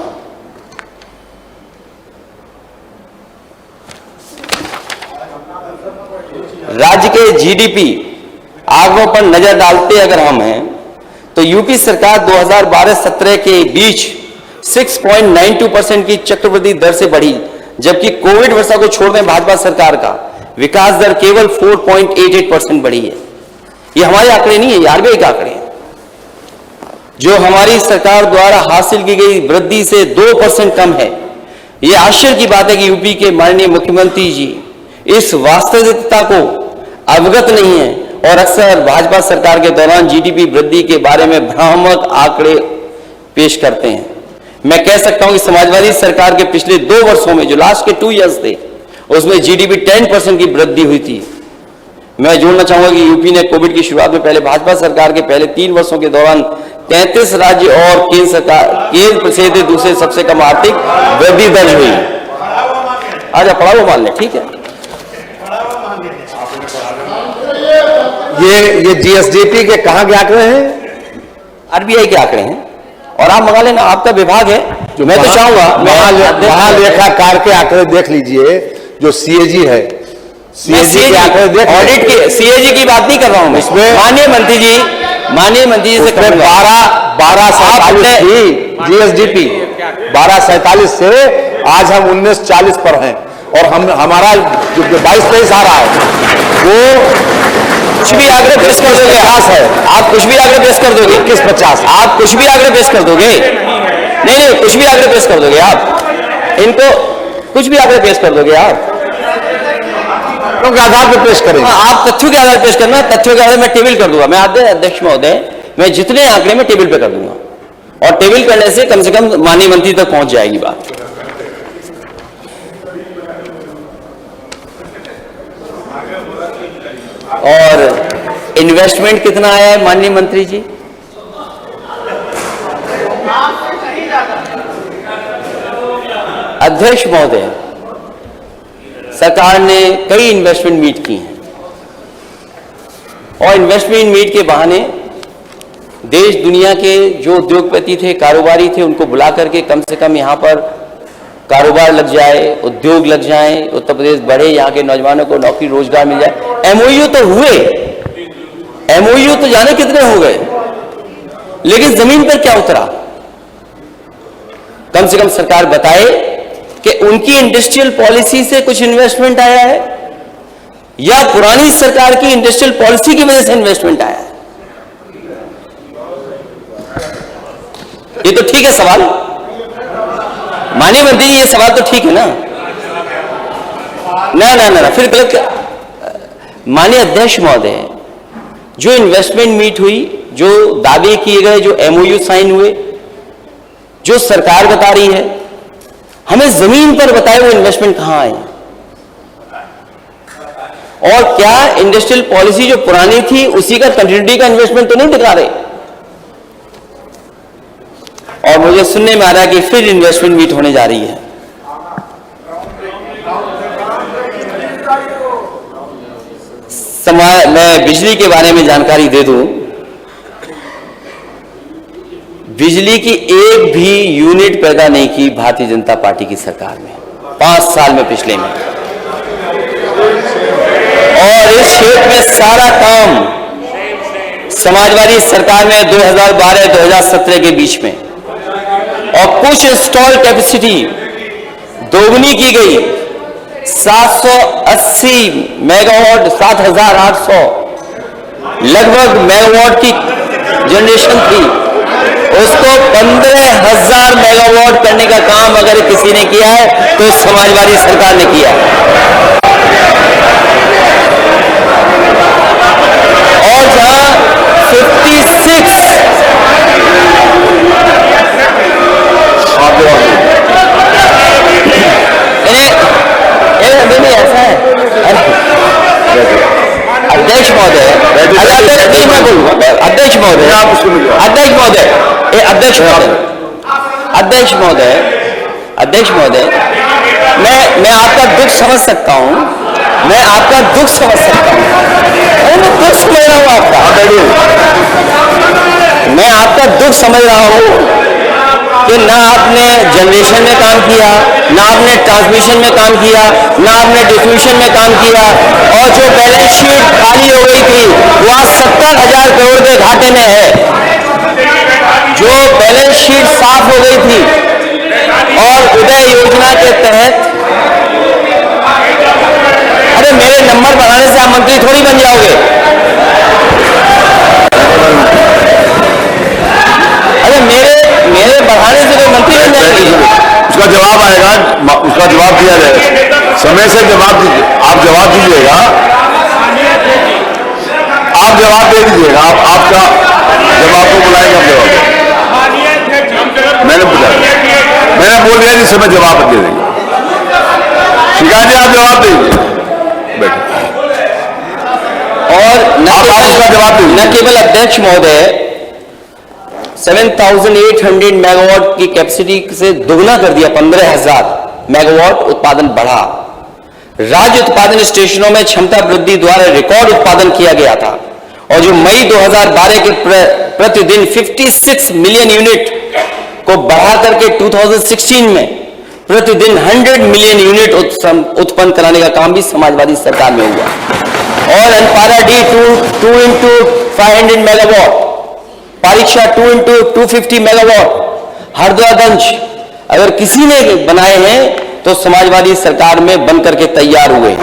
राज्य के जीडीपी आंकड़ों पर नजर डालते अगर हम हैं तो यूपी सरकार 2012-17 के बीच 6.92% की चक्रवृद्धि दर से बढ़ी, जबकि कोविड वर्षा को छोड़ दें भाजपा सरकार का विकास दर केवल 4.88% बढ़ी है। ये हमारे आंकड़े नहीं है, ये आरबीआई के आंकड़े हैं। जो हमारी सरकार द्वारा हासिल की गई वृद्धि से 2% कम है। ये आश्चर्य की बात है कि यूपी के माननीय मुख्यमंत्री जी इस वास्तविकता को अवगत नहीं है और अक्सर भाजपा सरकार के दौरान जीडीपी वृद्धि के बारे में भ्रामक आंकड़े पेश करते हैं। मैं कह सकता हूं कि समाजवादी सरकार के पिछले 2 वर्षों में, जो लास्ट के 2 इयर्स थे, उसमें जीडीपी 10% की वृद्धि हुई थी। मैं जोड़ना चाहूंगा कि यूपी ने कोविड की शुरुआत में पहले भाजपा सरकार के पहले 3 वर्षों के दौरान 33 राज्य और केंद्र से दूसरे सबसे कम आर्थिक वृद्धि दर्ज हुई। आजा पढ़ा वो मान ले, ठीक है। ये जीएसडीपी के कहां के आंकड़े हैं? आरबीआई के आंकड़े हैं और आप मंगा लेना, आपका विभाग है। जो मैं तो चाहूंगा महालेखाकार के आंकड़े देख लीजिए, जो सीएजी है, सीएजी के आंकड़े देख, ऑडिट के सीएजी की बात नहीं कर रहा हूं मैं। इसमें माननीय मंत्री जी से 1247 थी जीएसडीपी, 1247 से आज हम 1940 पर हैं, और हमारा जो 22-23 आ रहा है वो कुछ भी आंकड़े पेश कर दोगे, 50 है। आप कुछ भी आंकड़े पेश कर दोगे, 21-50 आप कुछ भी आंकड़े पेश कर दोगे, नहीं कुछ भी आंकड़े पेश कर दोगे आप, इनको कुछ भी आंकड़े पेश कर दोगे आप, के आधार पर पेश करेंगे। आप तथ्यों के आधार पेश करना, तथ्यों के आधार में टेबल कर दूंगा मैं। अध्यक्ष महोदय, मैं जितने आंकड़े में टेबल पे कर दूंगा, और टेबल करने से कम माननीय मंत्री तक पहुंच जाएगी बात। और इन्वेस्टमेंट कितना आया है माननीय मंत्री जी? अध्यक्ष महोदय, सरकार ने कई इन्वेस्टमेंट मीट की हैं, और इन्वेस्टमेंट मीट के बहाने देश दुनिया के जो उद्योगपति थे, कारोबारी थे, उनको बुला करके कम से कम यहाँ पर कारोबार लग जाए, उद्योग लग जाए, उत्तर प्रदेश बढ़े, यहाँ के नौजवानों को नौकरी रोजगार मिल जाए। एमओयू तो हुए, एमओयू तो जाने कितने हो गए, लेकिन जमीन पर क्या उतरा? कम से कम सरकार बताए कि उनकी इंडस्ट्रियल पॉलिसी से कुछ इन्वेस्टमेंट आया है, या पुरानी सरकार की इंडस्ट्रियल पॉलिसी की वजह से इन्वेस्टमेंट आया है। ये तो ठीक है सवाल, माननीय मंत्री जी, ये सवाल तो ठीक है ना? ना फिर गलत क्या? माननीय अध्यक्ष महोदय, जो इन्वेस्टमेंट मीट हुई, जो दावे किए गए, जो एमओयू साइन हुए, जो सरकार बता रही है, हमें जमीन पर बताए वो इन्वेस्टमेंट कहां आए, और क्या इंडस्ट्रियल पॉलिसी जो पुरानी थी उसी का कंटिन्यूटी का इन्वेस्टमेंट तो नहीं दिखा रहे? और मुझे सुनने में आ रहा है कि फिर इन्वेस्टमेंट मीट होने जा रही है। मैं बिजली के बारे में जानकारी दे दूं, बिजली की एक भी यूनिट पैदा नहीं की भारतीय जनता पार्टी की सरकार में 5 साल में, पिछले में। और इस क्षेत्र में सारा काम समाजवादी सरकार में 2012-2017 के बीच में, और कुछ इंस्टॉल कैपेसिटी दोगुनी की गई, 780 मेगावाट, 7,800 लगभग मेगावाट की जनरेशन थी, उसको 15,000 मेगावाट करने का काम अगर किसी ने किया है तो समाजवादी सरकार ने किया है। और जहां 56 ऐसा है अध्यक्ष महोदय, अध्यक्ष महोदय, मैं आपका दुख समझ सकता हूं, मैं आपका दुख समझ सकता हूं, मैं दुख समझ रहा हूं आपका, मैं आपका दुख समझ रहा हूं कि ना आपने जनरेशन में काम किया, ना आपने ट्रांसमिशन में काम किया, ना आपने डिस्ट्रीब्यूशन में काम किया, और जो बैलेंस शीट खाली हो गई थी वह 70,000 करोड़ के घाटे में है। जो बैलेंस शीट साफ हो गई थी, और उदय योजना के तहत, अरे मेरे नंबर बढ़ाने से आप मंत्री थोड़ी बन जाओगे, अरे मेरे बढ़ाने से कोई मंत्री बन जाएगी? उसका जवाब आएगा, उसका जवाब दिया जाएगा, समय से जवाब दीजिए, आप जवाब दीजिएगा, आप जवाब दे दीजिएगा, आपका जब आपको बुलाएंगे आप जवाब, मैंने बोल दिया जिस समय जवाब दे देंगे। शिकायत जी, आप जवाब दीजिए, और न केवल अध्यक्ष महोदय, 7,800 मेगावाट की कैपेसिटी से दोगुना कर दिया, 15,000 मेगावाट उत्पादन बढ़ा। राज्य उत्पादन स्टेशनों में क्षमता वृद्धि द्वारा रिकॉर्ड उत्पादन किया गया था, और जो मई 2012 के प्रतिदिन 56 मिलियन यूनिट को बढ़ा करके 2016 में प्रतिदिन 100 मिलियन यूनिट उत्पन्न कराने का काम भी समाजवादी सरकार में हुआ। और अनपारा डी 2 into 500 मेगावाट, परीक्षा 2 into 250 मेगावाट, हरदोगंज अगर किसी ने बनाए हैं तो समाजवादी सरकार में बनकर के तैयार हुए।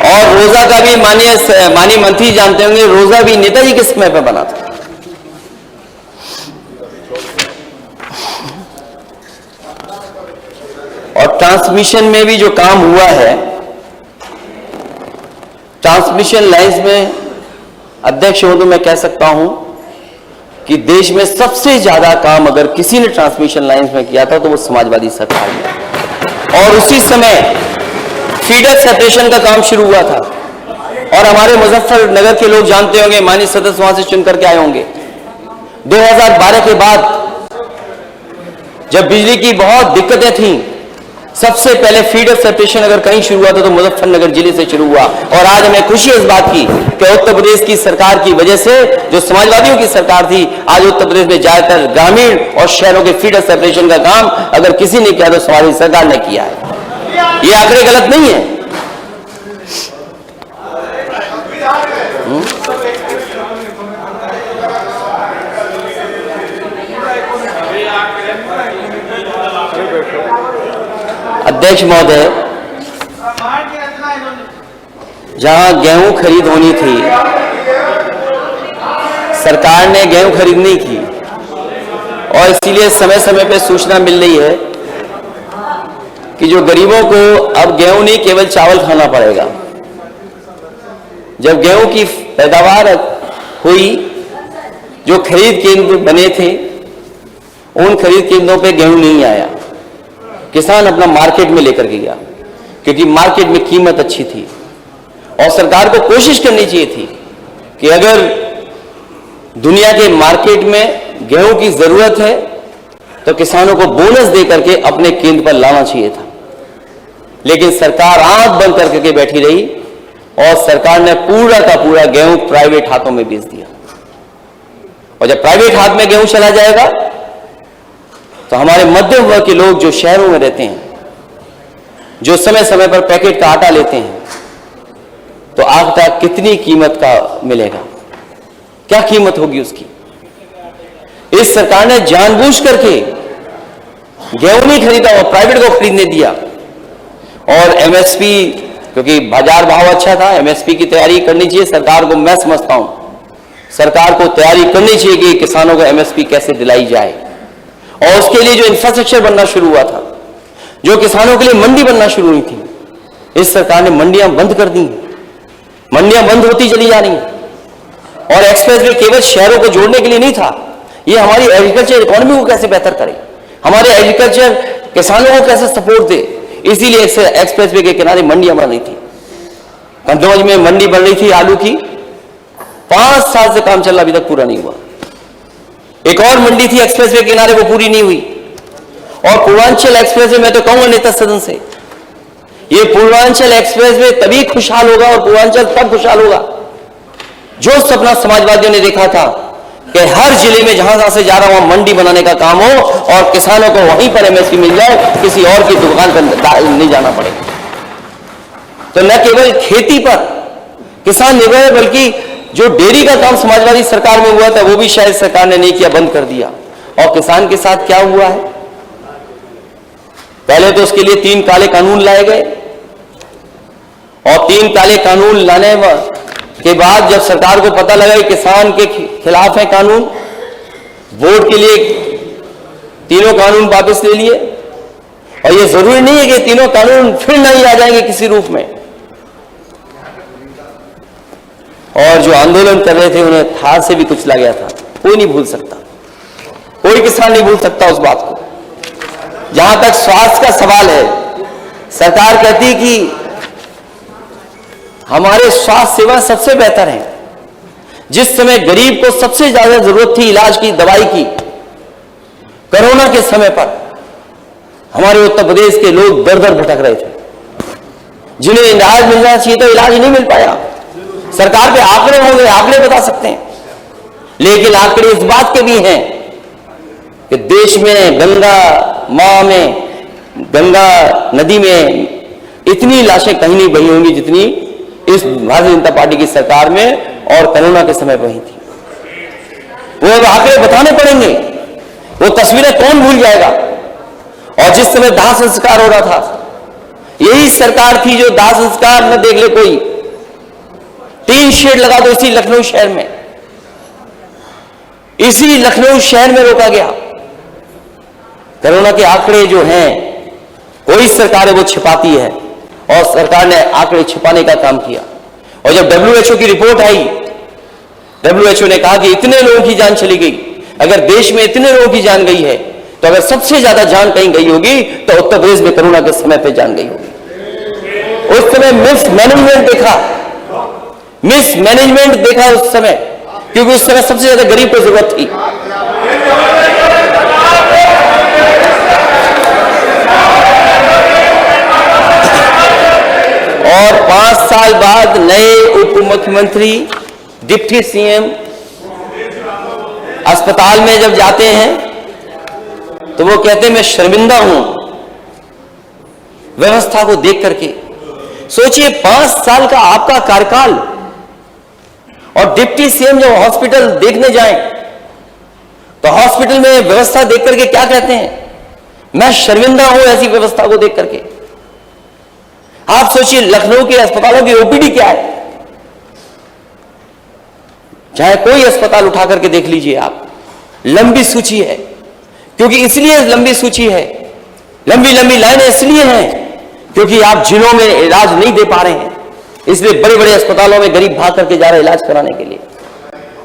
और रोजा का भी माननीय मंत्री जानते होंगे, रोजा भी नेताजी के समय पर बना था। और ट्रांसमिशन में भी जो काम हुआ है, ट्रांसमिशन लाइंस में अध्यक्ष हो तो मैं कह सकता हूं कि देश में सबसे ज्यादा काम अगर किसी ने ट्रांसमिशन लाइंस में किया था तो वो समाजवादी सरकार ने। और उसी समय फीडर सेपरेशन का काम शुरू हुआ था। और हमारे मुजफ्फरनगर के लोग जानते होंगे, माननीय सदस्य वहां से चुन करके आए होंगे, 2012 के बाद जब बिजली की बहुत दिक्कतें थीं, सबसे पहले फीडर सेपरेशन अगर कहीं शुरू हुआ था तो मुजफ्फरनगर जिले से शुरू हुआ। और आज हमें खुशी है इस बात की कि उत्तर प्रदेश की सरकार की वजह से, जो समाजवादियों की सरकार थी, आज उत्तर प्रदेश में ज्यादातर ग्रामीण और शहरों के फीडर सेपरेशन का काम अगर किसी ने किया तो समाजवादी सरकार ने किया है। ये आंकड़े गलत नहीं है। अध्यक्ष महोदय, जहां गेहूं खरीद होनी थी, सरकार ने गेहूं खरीद नहीं की और इसीलिए समय समय पर सूचना मिल रही है कि जो गरीबों को अब गेहूं नहीं केवल चावल खाना पड़ेगा। जब गेहूं की पैदावार हुई, जो खरीद केंद्र बने थे, उन खरीद केंद्रों पे गेहूं नहीं आया। किसान अपना मार्केट में लेकर के गया क्योंकि मार्केट में कीमत अच्छी थी। और सरकार को कोशिश करनी चाहिए थी कि अगर दुनिया के मार्केट में गेहूं की जरूरत है तो किसानों को बोनस दे करके अपने केंद्र पर लाना चाहिए था। लेकिन सरकार आंख बंद करके बैठी रही और सरकार ने पूरा का पूरा गेहूं प्राइवेट हाथों में बेच दिया। और जब प्राइवेट हाथ में गेहूं चला जाएगा तो हमारे मध्यम वर्ग के लोग जो शहरों में रहते हैं, जो समय समय पर पैकेट का आटा लेते हैं, तो आटा कितनी कीमत का मिलेगा, क्या कीमत होगी उसकी। इस सरकार ने जानबूझ करके गेहूं नहीं खरीदा और प्राइवेट को खरीदने दिया। और एमएसपी, क्योंकि बाजार भाव अच्छा था, एमएसपी की तैयारी करनी चाहिए सरकार को। मैं समझता हूं सरकार को तैयारी करनी चाहिए कि किसानों को एमएसपी कैसे दिलाई जाए। और उसके लिए जो इंफ्रास्ट्रक्चर बनना शुरू हुआ था, जो किसानों के लिए मंडी बनना शुरू हुई थी, इस सरकार ने मंडियां बंद कर दी। मंडियां बंद होती चली जा रही हैं। और एक्सप्रेस वे केवल शहरों को जोड़ने के लिए नहीं था, ये हमारी एग्रीकल्चर इकोनॉमी को कैसे बेहतर करे, हमारे एग्रीकल्चर किसानों को कैसे सपोर्ट दे, इसीलिए एक्सप्रेस वे के किनारे मंडियां बन रही थी। कंदौज में मंडी बन रही थी आलू की, 5 साल से काम चल रहा, अभी तक पूरा नहीं हुआ। एक और मंडी थी एक्सप्रेस वे किनारे, वो पूरी नहीं हुई। और पूर्वांचल एक्सप्रेस वे, मैं तो कहूंगा नेता सदन से, ये पूर्वांचल एक्सप्रेस वे तभी खुशहाल होगा और पूर्वांचल तब खुशहाल होगा जो सपना समाजवादियों ने देखा था कि हर जिले में जहां से जा रहा वहां मंडी बनाने का काम हो और किसानों को वहीं पर एमएसपी मिल जाए, किसी और की दुकान पर नहीं जाना पड़े। तो न केवल खेती पर किसान निर्भर है, बल्कि जो डेयरी का काम समाजवादी सरकार में हुआ था वो भी शायद सरकार ने नहीं किया, बंद कर दिया। और किसान के साथ क्या हुआ है, पहले तो उसके लिए 3 काले कानून लाए गए और 3 काले कानून लाने के बाद जब सरकार को पता लगा कि किसान के खिलाफ है कानून, वोट के लिए तीनों कानून वापस ले लिए। और ये जरूरी नहीं है कि तीनों कानून फिर नहीं आ जाएंगे किसी रूप में। और जो आंदोलन कर रहे थे उन्हें थार से भी कुचला गया था, कोई नहीं भूल सकता, कोई किसान नहीं भूल सकता उस बात को। जहां तक स्वास्थ्य का सवाल है, सरकार कहती कि हमारे स्वास्थ्य सेवा सबसे बेहतर है। जिस समय गरीब को सबसे ज्यादा जरूरत थी इलाज की, दवाई की, कोरोना के समय पर हमारे उत्तर प्रदेश के लोग दर दर भटक रहे थे, जिन्हें इलाज मिलना चाहिए तो इलाज नहीं मिल पाया। सरकार पे आंकड़े होंगे, आंकड़े बता सकते हैं, लेकिन आंकड़े इस बात के भी हैं कि देश में गंगा मां में, गंगा नदी में इतनी लाशें कहीं नहीं बही होंगी जितनी इस भारतीय जनता पार्टी की सरकार में और कोरोना के समय बही थी। वो अब आंकड़े बताने पड़ेंगे, वो तस्वीरें कौन भूल जाएगा। और जिस समय दाह संस्कार हो रहा था, यही सरकार थी जो दाह संस्कार न देख ले कोई, टीन शेड लगा दो इसी लखनऊ शहर में, इसी लखनऊ शहर में रोका गया। कोरोना के आंकड़े जो हैं, कोई सरकार है वो छिपाती है और सरकार ने आंकड़े छिपाने का काम किया। और जब WHO की रिपोर्ट आई, WHO ने कहा कि इतने लोगों की जान चली गई। अगर देश में इतने लोगों की जान गई है तो अगर सबसे ज्यादा जान कहीं गई होगी तो उत्तर प्रदेश में कोरोना के समय पे जान गई होगी। उस समय मिसमैनेजमेंट देखा उस समय, क्योंकि उस समय सबसे ज्यादा गरीब को जरूरत थी। और 5 साल बाद नए उप मुख्यमंत्री, डिप्टी सीएम अस्पताल में जब जाते हैं तो वो कहते हैं मैं शर्मिंदा हूं व्यवस्था को देख करके। सोचिए 5 साल का आपका कार्यकाल, और डिप्टी सीएम जब हॉस्पिटल देखने जाएं तो हॉस्पिटल में व्यवस्था देख करके क्या कहते हैं, मैं शर्मिंदा हूं ऐसी व्यवस्था को देख करके। आप सोचिए लखनऊ के अस्पतालों की ओपीडी क्या है, चाहे कोई अस्पताल उठा करके देख लीजिए आप, लंबी सूची है। क्योंकि इसलिए लंबी सूची है, लंबी लंबी लाइनें इसलिए हैं क्योंकि आप जिलों में इलाज नहीं दे पा रहे हैं, इसलिए बड़े बड़े अस्पतालों में गरीब भाग करके जा रहे हैं इलाज कराने के लिए।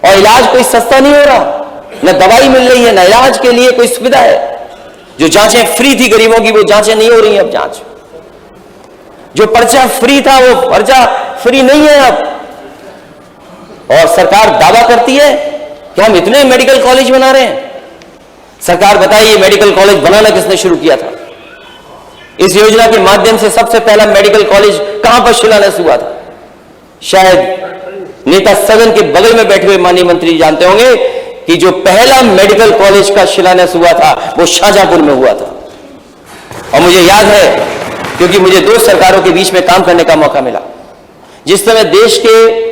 और इलाज कोई सस्ता नहीं हो रहा, न दवाई मिल रही है, न इलाज के लिए कोई सुविधा है। जो जांचें फ्री थी गरीबों की, वो जांचें नहीं हो रही हैं अब। जांच जो पर्चा फ्री था वो पर्चा फ्री नहीं है अब। और सरकार दावा करती है कि हम इतने मेडिकल कॉलेज बना रहे हैं। सरकार बताइए मेडिकल कॉलेज बनाना किसने शुरू किया था? इस योजना के माध्यम से सबसे पहला मेडिकल कॉलेज कहां पर शिलान्यास हुआ था? शायद नेता सदन के बगल में बैठे हुए माननीय मंत्री जानते होंगे कि जो पहला मेडिकल कॉलेज का शिलान्यास हुआ था वो शाहजहांपुर में हुआ था। और मुझे याद है क्योंकि मुझे 2 सरकारों के बीच में काम करने का मौका मिला। जिस समय देश के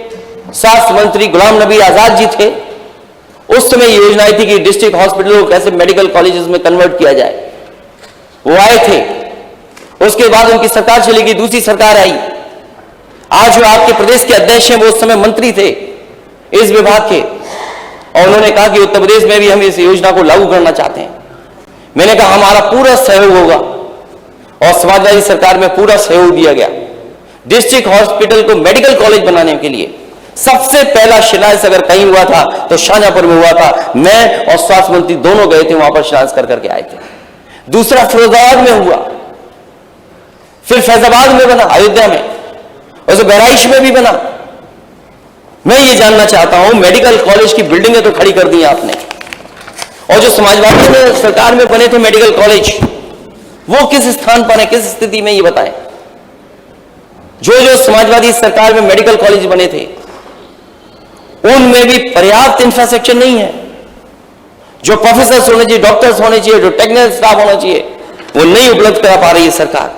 स्वास्थ्य मंत्री गुलाम नबी आजाद जी थे, उस समय ये योजना आई थी कि डिस्ट्रिक्ट हॉस्पिटलों को कैसे मेडिकल कॉलेजेस में कन्वर्ट किया जाए। वो आए थे, उसके बाद उनकी सरकार चली गई, दूसरी सरकार आई। आज जो आपके प्रदेश के अध्यक्ष हैं वो उस समय मंत्री थे इस विभाग के, और उन्होंने कहा कि उत्तर प्रदेश में भी हम इस योजना को लागू करना चाहते हैं। मैंने कहा हमारा पूरा सहयोग होगा, और समाजवादी सरकार में पूरा सहयोग दिया गया। डिस्ट्रिक्ट हॉस्पिटल को मेडिकल कॉलेज बनाने के लिए सबसे पहला शिलान्यास अगर कहीं हुआ था तो शाहजहांपुर में हुआ था। मैं और स्वास्थ्य मंत्री दोनों गए थे, वहां पर शिलान्यास कर करके आए थे। दूसरा फिरोजाबाद में हुआ, फिर फैजाबाद में बना, अयोध्या में, और बहराइच में भी बना। मैं ये जानना चाहता हूं, मेडिकल कॉलेज की बिल्डिंगें तो खड़ी कर दी आपने, और जो समाजवादी ने सरकार में बने थे मेडिकल कॉलेज, वो किस स्थान पर है, किस स्थिति में, ये बताएं। जो समाजवादी सरकार में मेडिकल कॉलेज बने थे उनमें भी पर्याप्त इंफ्रास्ट्रक्चर नहीं है। जो प्रोफेसर्स होने चाहिए, डॉक्टर्स होने चाहिए, जो टेक्निकल स्टाफ होना चाहिए, वो नहीं उपलब्ध करा पा रही है सरकार।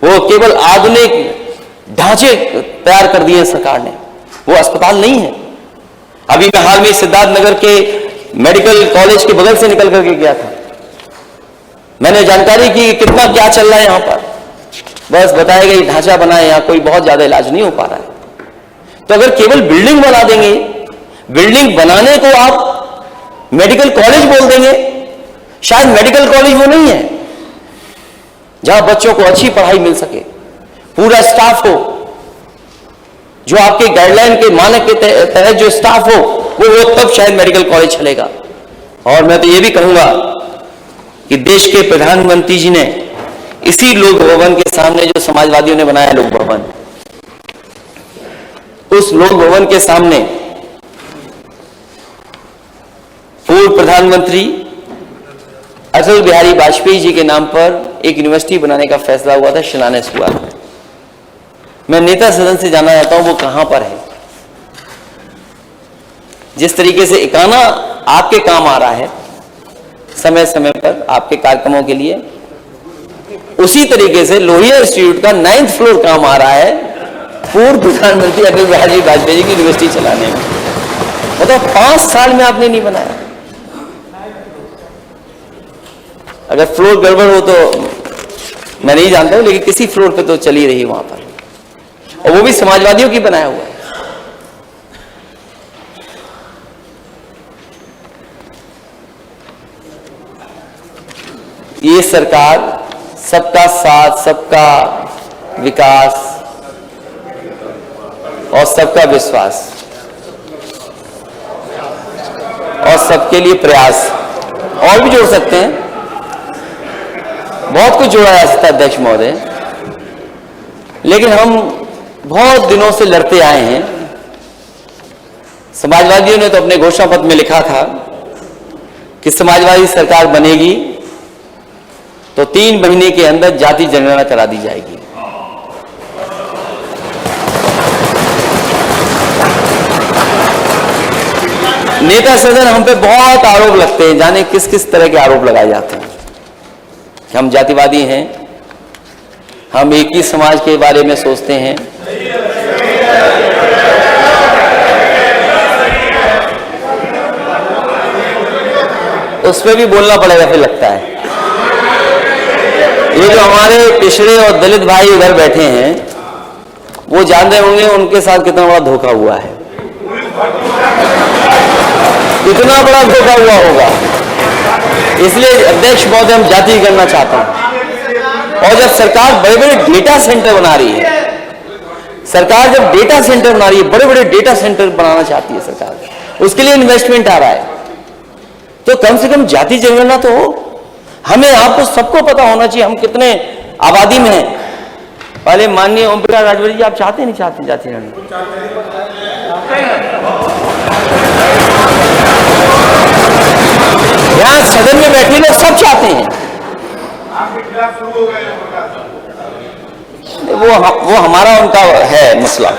वो केवल आधुनिक ढांचे तैयार कर दिए सरकार ने, वो अस्पताल नहीं है। अभी मैं हाल में सिद्धार्थनगर के मेडिकल कॉलेज के बगल से निकल करके गया था, मैंने जानकारी की कितना क्या चल रहा है यहां पर। बस बताया गया ढांचा बना है, यहां कोई बहुत ज्यादा इलाज नहीं हो पा रहा है। तो अगर केवल बिल्डिंग बना देंगे, बिल्डिंग बनाने को आप मेडिकल कॉलेज बोल देंगे, शायद मेडिकल कॉलेज वो नहीं है जहां बच्चों को अच्छी पढ़ाई मिल सके, पूरा स्टाफ हो, जो आपके गाइडलाइन के मानक के तहत जो स्टाफ हो वो तब शायद मेडिकल कॉलेज चलेगा। और मैं तो ये भी कहूंगा कि देश के प्रधानमंत्री जी ने इसी लोक भवन के सामने जो समाजवादियों ने बनाया लोक भवन, उस लोक भवन के सामने पूर्व प्रधानमंत्री अटल बिहारी वाजपेयी जी के नाम पर एक यूनिवर्सिटी बनाने का फैसला हुआ था, शिलान्यास हुआ था। मैं नेता सदन से जानना चाहता हूं वो कहां पर है। जिस तरीके से इकाना आपके काम आ रहा है, समय समय पर आपके कार्यक्रमों के लिए। उसी तरीके से लोहिया इंस्टीट्यूट का 9th फ्लोर काम आ रहा है पूर्व प्रधानमंत्री अटल बिहारी वाजपेयी जी की यूनिवर्सिटी चलाने में। मतलब 5 साल में आपने नहीं बनाया। अगर फ्लोर गड़बड़ हो तो मैं नहीं जानता हूं, लेकिन किसी फ्लोर पे तो चली रही वहां पर, और वो भी समाजवादियों की बनाया हुआ है। ये सरकार सबका साथ, सबका विकास और सबका विश्वास और सबके लिए प्रयास, और भी जोड़ सकते हैं, बहुत कुछ जोड़ा जा सकता है अध्यक्ष महोदय, लेकिन हम बहुत दिनों से लड़ते आए हैं। समाजवादियों ने तो अपने घोषणा पत्र में लिखा था कि समाजवादी सरकार बनेगी तो 3 महीने के अंदर जाति जनगणना करा दी जाएगी। नेता सदन हम पे बहुत आरोप लगते हैं, जाने किस किस तरह के आरोप लगाए जाते हैं कि हम जातिवादी हैं, हम एक ही समाज के बारे में सोचते हैं। उस पर भी बोलना पड़ेगा फिर लगता है। ये जो हमारे पिछड़े और दलित भाई उधर बैठे हैं वो जान रहे होंगे उनके साथ कितना बड़ा धोखा हुआ है, कितना बड़ा धोखा हुआ होगा। इसलिए अध्यक्ष महोदय हम जाति करना चाहते हैं। और जब सरकार बड़े बड़े डेटा सेंटर बना रही है, सरकार जब डेटा सेंटर बना रही है, बड़े बड़े डेटा सेंटर बनाना चाहती है सरकार, उसके लिए इन्वेस्टमेंट आ रहा है, तो कम से कम जाति जनगणना तो हो। हमें आपको सबको पता होना चाहिए हम कितने आबादी में हैं। पहले माननीय ओम प्रकाश राजभर जी, आप चाहते नहीं चाहते जाति जनगणना? यहां सदन में बैठे लोग सब चाहते हैं। वो हमारा उनका है मसला।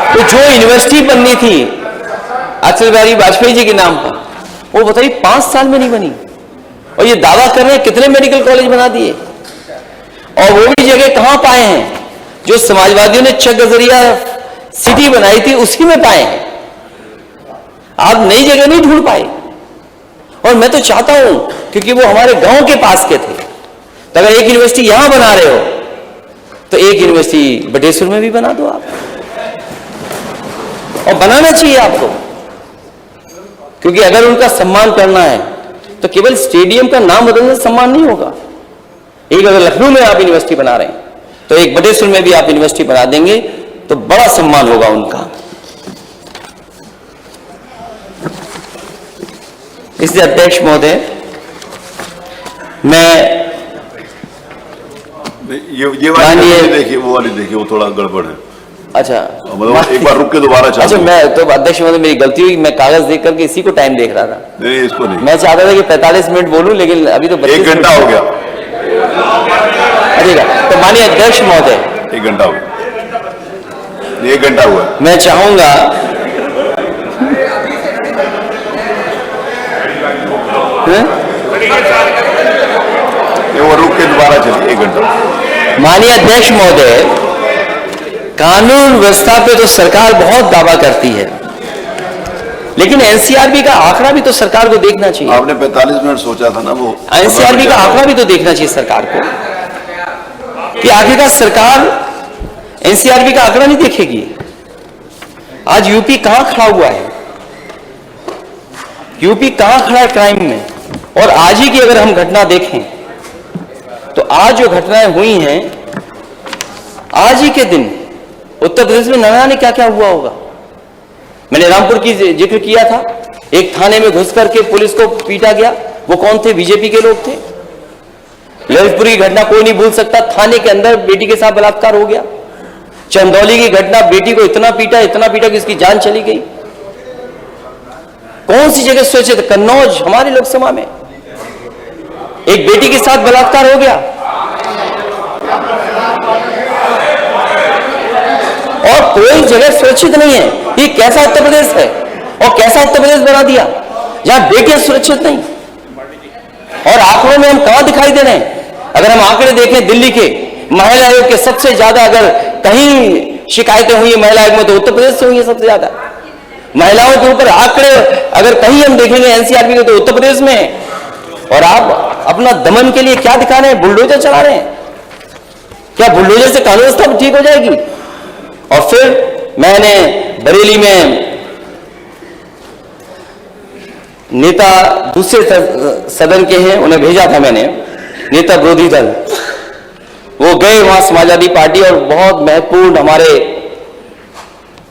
तो जो यूनिवर्सिटी बननी थी अटल बिहारी वाजपेयी जी के नाम पर, वो बताइए 5 साल में नहीं बनी, और ये दावा कर रहे हैं कितने मेडिकल कॉलेज बना दिए, और वो भी जगह कहां पाए हैं जो समाजवादियों ने चक गजरिया सिटी बनाई थी उसी में पाए हैं। आप नई जगह नहीं ढूंढ पाए। और मैं तो चाहता हूं, क्योंकि वो हमारे गांव के पास के थे, तो अगर एक यूनिवर्सिटी यहां बना रहे हो तो एक यूनिवर्सिटी बटेश्वर में भी बना दो आप, और बनाना चाहिए आपको। क्योंकि अगर उनका सम्मान करना है तो केवल स्टेडियम का नाम बदलने से सम्मान नहीं होगा। एक अगर लखनऊ में आप यूनिवर्सिटी बना रहे हैं तो एक बटेश्वर में भी आप यूनिवर्सिटी बना देंगे तो बड़ा सम्मान होगा उनका। इसलिए अध्यक्ष महोदय, मैं ये वाली देखिए, वो वाली देखिए, वो थोड़ा गड़बड़ है। अच्छा, मतलब एक बार रुक के दोबारा चालू। अच्छा, मैं तो अध्यक्ष महोदय मेरी गलती हुई, मैं कागज देख करके इसी को टाइम देख रहा था। नहीं, इसको नहीं, मैं चाहता था कि 45 मिनट बोलूं, लेकिन अभी तो 1 घंटा हो गया। अच्छा, तो माननीय अध्यक्ष महोदय, 1 घंटा हो गया, 1 घंटा हुआ। मैं चाहूंगा वो रुक के दोबारा चलिए 1 घंटा। माननीय अध्यक्ष महोदय, कानून व्यवस्था पे तो सरकार बहुत दावा करती है, लेकिन एनसीआरबी का आंकड़ा भी तो सरकार को देखना चाहिए। आपने 45 मिनट सोचा था ना, वो एनसीआरबी का आंकड़ा भी तो देखना चाहिए सरकार को, कि आखिरकार सरकार एनसीआरबी का आंकड़ा नहीं देखेगी। आज यूपी कहां खड़ा हुआ है, यूपी कहां खड़ा है क्राइम में। और आज ही की अगर हम घटना देखें तो आज जो घटनाएं हुई हैं, आज ही के दिन उत्तर प्रदेश में न जाने क्या क्या हुआ होगा। मैंने रामपुर की जिक्र किया था, एक थाने में घुस करके पुलिस को पीटा गया। वो कौन थे? बीजेपी के लोग थे। ललितपुरी की घटना कोई नहीं भूल सकता, थाने के अंदर बेटी के साथ बलात्कार हो गया। चंदौली की घटना, बेटी को इतना पीटा कि उसकी जान चली गई। कौन सी जगह सोचे थे? कन्नौज, हमारे लोकसभा में एक बेटी के साथ बलात्कार हो गया, और कोई जगह सुरक्षित नहीं है। ये कैसा उत्तर प्रदेश है, और कैसा उत्तर प्रदेश बना दिया। जहां बेटियां सुरक्षित नहीं। और आंकड़ों में हम कहां दिखाई दे रहे हैं? अगर हम आंकड़े देखें दिल्ली के महिला आयोग के, सबसे ज्यादा अगर कहीं शिकायतें हुई है महिला आयोग में तो उत्तर प्रदेश से हुई है सबसे ज्यादा। महिलाओं के ऊपर आंकड़े अगर कहीं हम देखेंगे एनसीआरबी के तो उत्तर प्रदेश में है। और आप अपना दमन के लिए क्या दिखा रहे हैं? बुलडोजर चला रहे हैं। क्या बुलडोजर से कानून व्यवस्था ठीक हो जाएगी? और फिर मैंने बरेली में नेता दूसरे सदन के हैं, उन्हें भेजा था मैंने, नेता विरोधी दल, वो गए वहां समाजवादी पार्टी और बहुत महत्वपूर्ण हमारे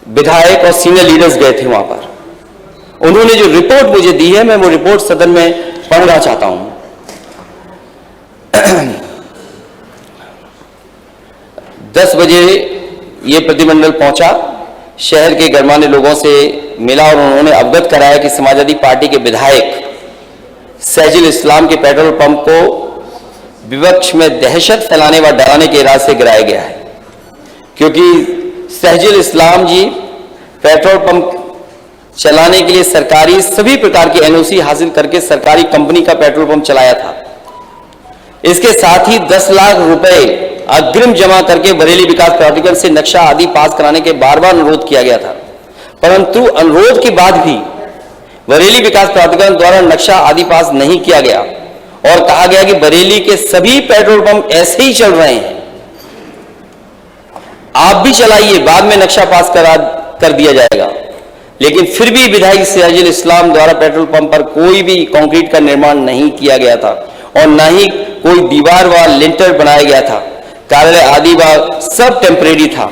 विधायक और सीनियर लीडर्स गए थे वहां पर। उन्होंने जो रिपोर्ट मुझे दी है मैं वो रिपोर्ट सदन में पढ़ना चाहता हूं। 10 बजे ये प्रतिनिधिमंडल पहुंचा, शहर के गणमान्य लोगों से मिला और उन्होंने अवगत कराया कि समाजवादी पार्टी के विधायक सहजुल इस्लाम के पेट्रोल पंप को विपक्ष में दहशत फैलाने व डराने के इरादे से गिराया गया है। क्योंकि सहजुल इस्लाम जी पेट्रोल पंप चलाने के लिए सरकारी सभी प्रकार की एनओसी हासिल करके सरकारी कंपनी का पेट्रोल पंप चलाया था। इसके साथ ही 10 लाख रुपए अग्रिम जमा करके बरेली विकास प्राधिकरण से नक्शा आदि पास कराने के बार-बार अनुरोध किया गया था, परंतु अनुरोध के बाद भी बरेली विकास प्राधिकरण द्वारा नक्शा आदि पास नहीं किया गया और कहा गया कि बरेली के सभी पेट्रोल पंप ऐसे ही चल रहे हैं, आप भी चलाइए, बाद में नक्शा पास कर दिया जाएगा। लेकिन फिर भी विधायक सहजुल इस्लाम द्वारा पेट्रोल पंप पर कोई भी कंक्रीट का निर्माण नहीं किया गया था और न ही कोई दीवार व लिंटर बनाया गया था। कार्यालय आदि व सब टेम्परेरी था।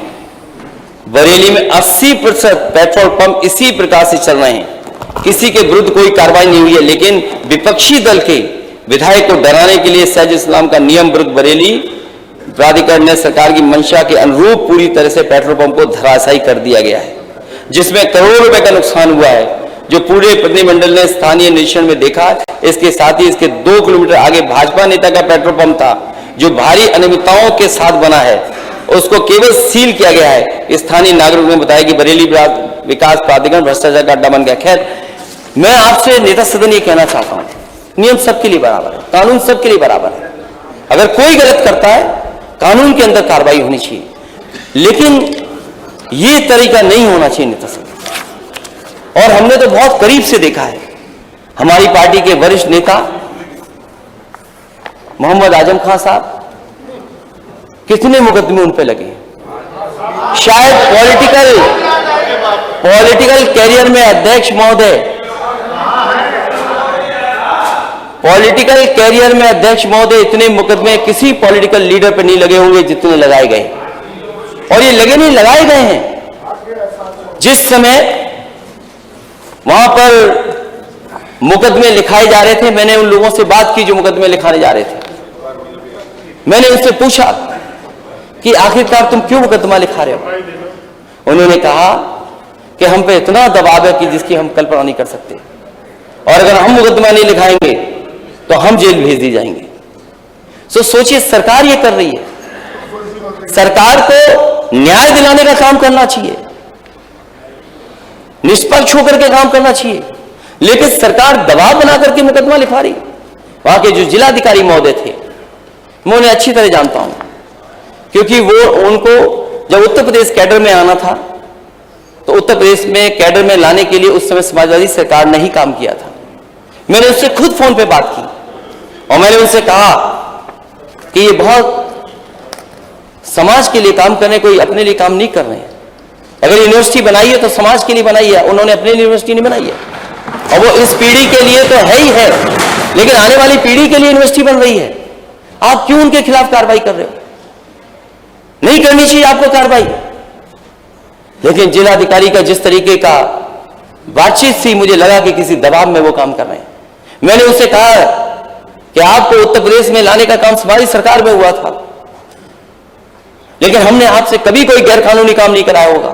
बरेली में 80% पेट्रोल पंप इसी प्रकार से चल रहे हैं। किसी के विरुद्ध कोई कार्रवाई नहीं हुई है, लेकिन विपक्षी दल के विधायक को डराने के लिए सहजुल इस्लाम का नियम विरुद्ध बरेली प्राधिकरण ने सरकार की मंशा के अनुरूप पूरी तरह से पेट्रोल पंप को धराशायी कर दिया गया है, जिसमें करोड़ों रुपए का नुकसान हुआ है, जो पूरे प्रतिनिधिमंडल ने स्थानीय निरीक्षण में देखा। इसके साथ ही इसके 2 किलोमीटर आगे भाजपा नेता का पेट्रोल पंप था, जो भारी अनियमितताओं के साथ बना है, उसको केवल सील किया गया है। स्थानीय नागरिकों ने बताया कि बरेली विकास प्राधिकरण भ्रष्टाचार का अड्डा बन गया। खैर, मैं आपसे नेता सदन ये कहना चाहता हूं, नियम सबके लिए बराबर है, कानून सबके लिए बराबर है। अगर कोई गलत करता है कानून के अंदर कार्रवाई होनी चाहिए, लेकिन ये तरीका नहीं होना चाहिए नेता सदन। और हमने तो बहुत करीब से देखा है, हमारी पार्टी के वरिष्ठ नेता मोहम्मद आजम खान साहब, कितने मुकदमे उन पे लगे। शायद पॉलिटिकल कैरियर में अध्यक्ष महोदय, पॉलिटिकल कैरियर में अध्यक्ष महोदय इतने मुकदमे किसी पॉलिटिकल लीडर पर नहीं लगे होंगे जितने लगाए गए। और ये लगे नहीं, लगाए गए हैं। जिस समय वहां पर मुकदमे लिखाए जा रहे थे, मैंने उन लोगों से बात की जो मुकदमे लिखाने जा रहे थे। मैंने उनसे पूछा कि आखिरकार तुम क्यों मुकदमा लिखा रहे हो? उन्होंने कहा कि हम पे इतना दबाव है कि जिसकी हम कल्पना नहीं कर सकते, और अगर हम मुकदमा नहीं लिखाएंगे तो हम जेल भेज दी जाएंगे। सोचिए, सरकार ये कर रही है। सरकार को न्याय दिलाने का काम करना चाहिए, निष्पक्ष होकर के काम करना चाहिए, लेकिन सरकार दबाव बना करके मुकदमा लिखा रही। वहां के जो जिलाधिकारी महोदय थे, मैं उन्हें अच्छी तरह जानता हूं, क्योंकि वो उनको जब उत्तर प्रदेश कैडर में आना था तो उत्तर प्रदेश में कैडर में लाने के लिए उस समय समाजवादी सरकार ने ही काम किया था। मैंने उससे खुद फोन पे बात की और मैंने उनसे कहा कि ये बहुत समाज के लिए काम करने, कोई अपने लिए काम नहीं कर रहे हैं। अगर यूनिवर्सिटी बनाई है तो समाज के लिए बनाई है, उन्होंने अपने लिए यूनिवर्सिटी नहीं बनाई है। और वो इस पीढ़ी के लिए तो है ही है, लेकिन आने वाली पीढ़ी के लिए यूनिवर्सिटी बन रही है। आप क्यों उनके खिलाफ कार्रवाई कर रहे हो? नहीं करनी चाहिए आपको कार्रवाई। लेकिन जिलाधिकारी का जिस तरीके का बातचीत थी, मुझे लगा कि किसी दबाव में वो काम कर रहे हैं। मैंने उनसे कहा कि आपको उत्तर प्रदेश में लाने का काम हमारी सरकार में हुआ था, लेकिन हमने आपसे कभी कोई गैर कानूनी काम नहीं कराया होगा,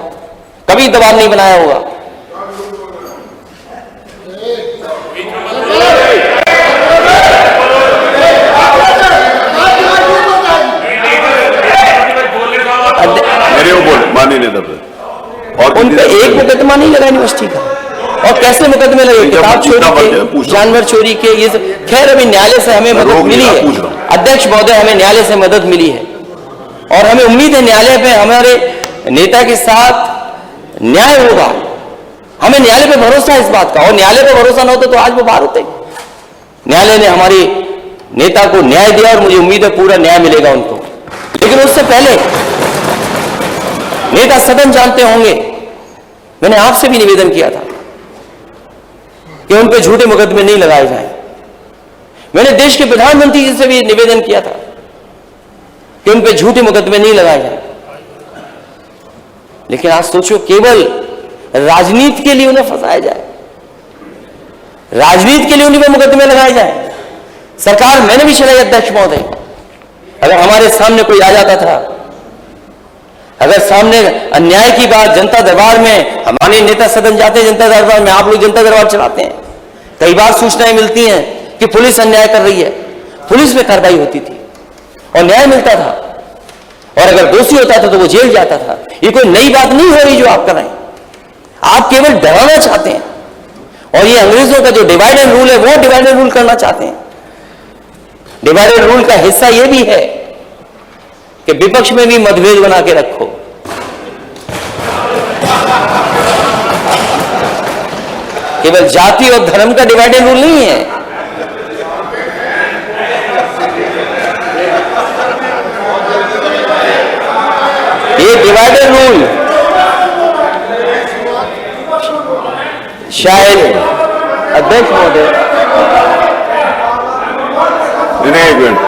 कभी दबाव नहीं बनाया होगा। मेरे वो बोल मानी नहीं, और उन पे एक मुकदमा नहीं लगा यूनिवर्सिटी का, और कैसे मुकदमे लगे, किताब चोरी के, जानवर चोरी के, ये सब। खैर अभी न्यायालय से हमें मदद मिली है, अध्यक्ष महोदय, हमें न्यायालय से मदद मिली है और हमें उम्मीद है न्यायालय पे हमारे नेता के साथ न्याय होगा। हमें न्यायालय पे भरोसा है इस बात का, और न्यायालय पे भरोसा न होता तो आज वो बाहर होते। न्यायालय ने हमारे नेता को न्याय दिया और मुझे उम्मीद है पूरा न्याय मिलेगा उनको। लेकिन उससे पहले नेता सदन जानते होंगे, मैंने आपसे भी निवेदन किया था कि उन पे झूठे मुकदमे नहीं लगाए जाएं। मैंने देश के प्रधानमंत्री जी से भी निवेदन किया था कि उन पे झूठे मुकदमे नहीं लगाए जाएं। लेकिन आज सोचो, केवल राजनीति के लिए उन्हें फंसाया जाए, राजनीति के लिए उन्हीं पर मुकदमे लगाए जाए। सरकार मैंने भी चलाई अध्यक्ष महोदय, अगर हमारे सामने कोई आ जाता था, अगर सामने अन्याय की बात जनता दरबार में, हमारे नेता सदन जाते हैं जनता दरबार में, आप लोग जनता दरबार चलाते हैं, कई बार सूचनाएं मिलती हैं कि पुलिस अन्याय कर रही है, पुलिस में कार्रवाई होती थी और न्याय मिलता था, और अगर दोषी होता था तो वो जेल जाता था। ये कोई नई बात नहीं हो रही जो आप कर रहे हैं, आप केवल डराना चाहते हैं, और ये अंग्रेजों का जो डिवाइड एंड रूल है वो डिवाइड एंड रूल करना चाहते हैं। डिवाइड एंड रूल का हिस्सा ये भी है कि विपक्ष में भी मतभेद बना के रखो। केवल जाति और धर्म का डिवाइड एंड रूल नहीं है, ये डिवाइड एंड रूल शायद अध्यक्ष महोदय, एक मिनट,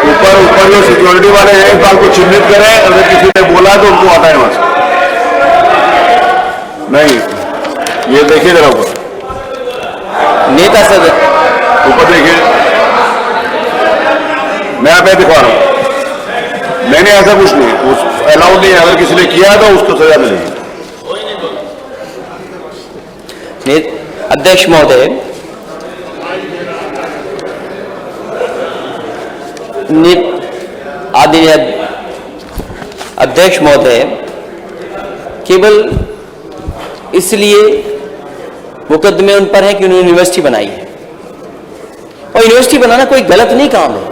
ऊपर जो सिक्योरिटी वाले हैं इस बात को चिन्हित करें, अगर किसी ने बोला तो उनको हटाएं वहां से। नहीं, ये देखिए जरा ऊपर, नेता सदन ऊपर देखिए, मैं आप दिखा रहा हूं, मैंने ऐसा कुछ नहीं, उस अलाउड नहीं है, अगर किसी ने किया तो उसको सजा मिलेगी। अध्यक्ष महोदय, आदरणीय अध्यक्ष महोदय, केवल इसलिए मुकदमे उन पर है कि उन्होंने यूनिवर्सिटी बनाई है, और यूनिवर्सिटी बनाना कोई गलत नहीं काम है।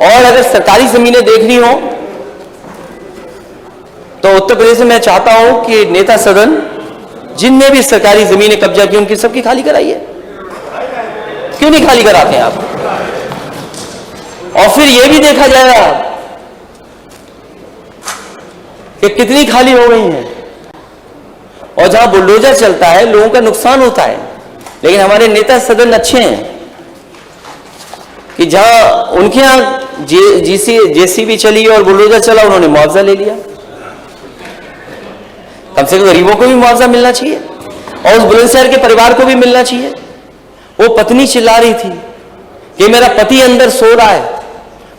और अगर सरकारी जमीनें देखनी हो तो उत्तर प्रदेश में मैं चाहता हूं कि नेता सदन जिनने भी सरकारी जमीनें कब्जा की उनकी सबकी खाली कराइए। क्यों नहीं खाली कराते हैं आप? और फिर यह भी देखा जाएगा कि कितनी खाली हो गई हैं, और जहां बुलडोजर चलता है लोगों का नुकसान होता है। लेकिन हमारे नेता सदन अच्छे हैं कि जहां उनके यहां जेसीबी चली और बुलडोजर चला, उन्होंने मुआवजा ले लिया। कम से कम गरीबों को भी मुआवजा मिलना चाहिए, और उस बुलंदशहर के परिवार को भी मिलना चाहिए। वो पत्नी चिल्ला रही थी कि मेरा पति अंदर सो रहा है,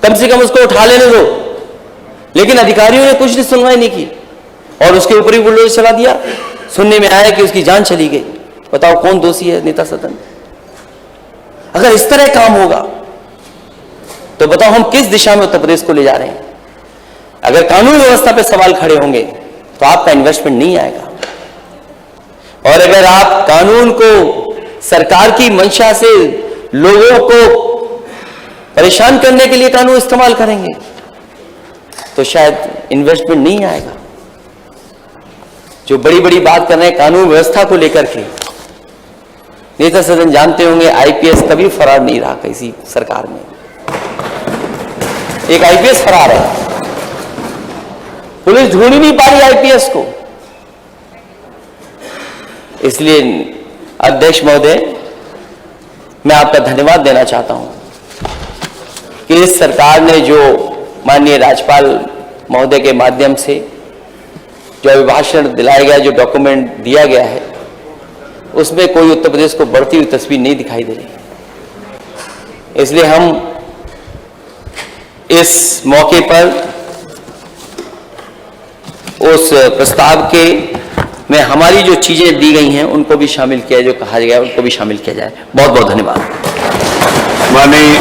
कम से कम उसको उठा लेने दो, लेकिन अधिकारियों ने कुछ सुनवाई नहीं की और उसके ऊपर ही बुलडोजर चला दिया। सुनने में आया कि उसकी जान चली गई। बताओ कौन दोषी है? नेता सदन। अगर इस तरह काम होगा तो बताओ हम किस दिशा में उत्तर प्रदेश को ले जा रहे हैं? अगर कानून व्यवस्था पे सवाल खड़े होंगे तो आपका इन्वेस्टमेंट नहीं आएगा, और अगर आप कानून को सरकार की मंशा से लोगों को परेशान करने के लिए कानून इस्तेमाल करेंगे तो शायद इन्वेस्टमेंट नहीं आएगा। जो बड़ी बड़ी बात कर रहे हैं कानून व्यवस्था को लेकर के, नेता सदन जानते होंगे आईपीएस कभी फरार नहीं रहा किसी सरकार में। एक आईपीएस फरार है, पुलिस ढूंढ ही नहीं पा रही आईपीएस को। इसलिए अध्यक्ष महोदय, मैं आपका धन्यवाद देना चाहता हूं कि इस सरकार ने जो माननीय राज्यपाल महोदय के माध्यम से जो अभिभाषण दिलाया गया, जो डॉक्यूमेंट दिया गया है, उसमें कोई उत्तर प्रदेश को बढ़ती हुई तस्वीर नहीं दिखाई दे रही। इसलिए हम इस मौके पर उस प्रस्ताव के में हमारी जो चीजें दी गई हैं उनको भी शामिल किया, जो कहा गया उनको भी शामिल किया जाए। बहुत बहुत धन्यवाद। माननीय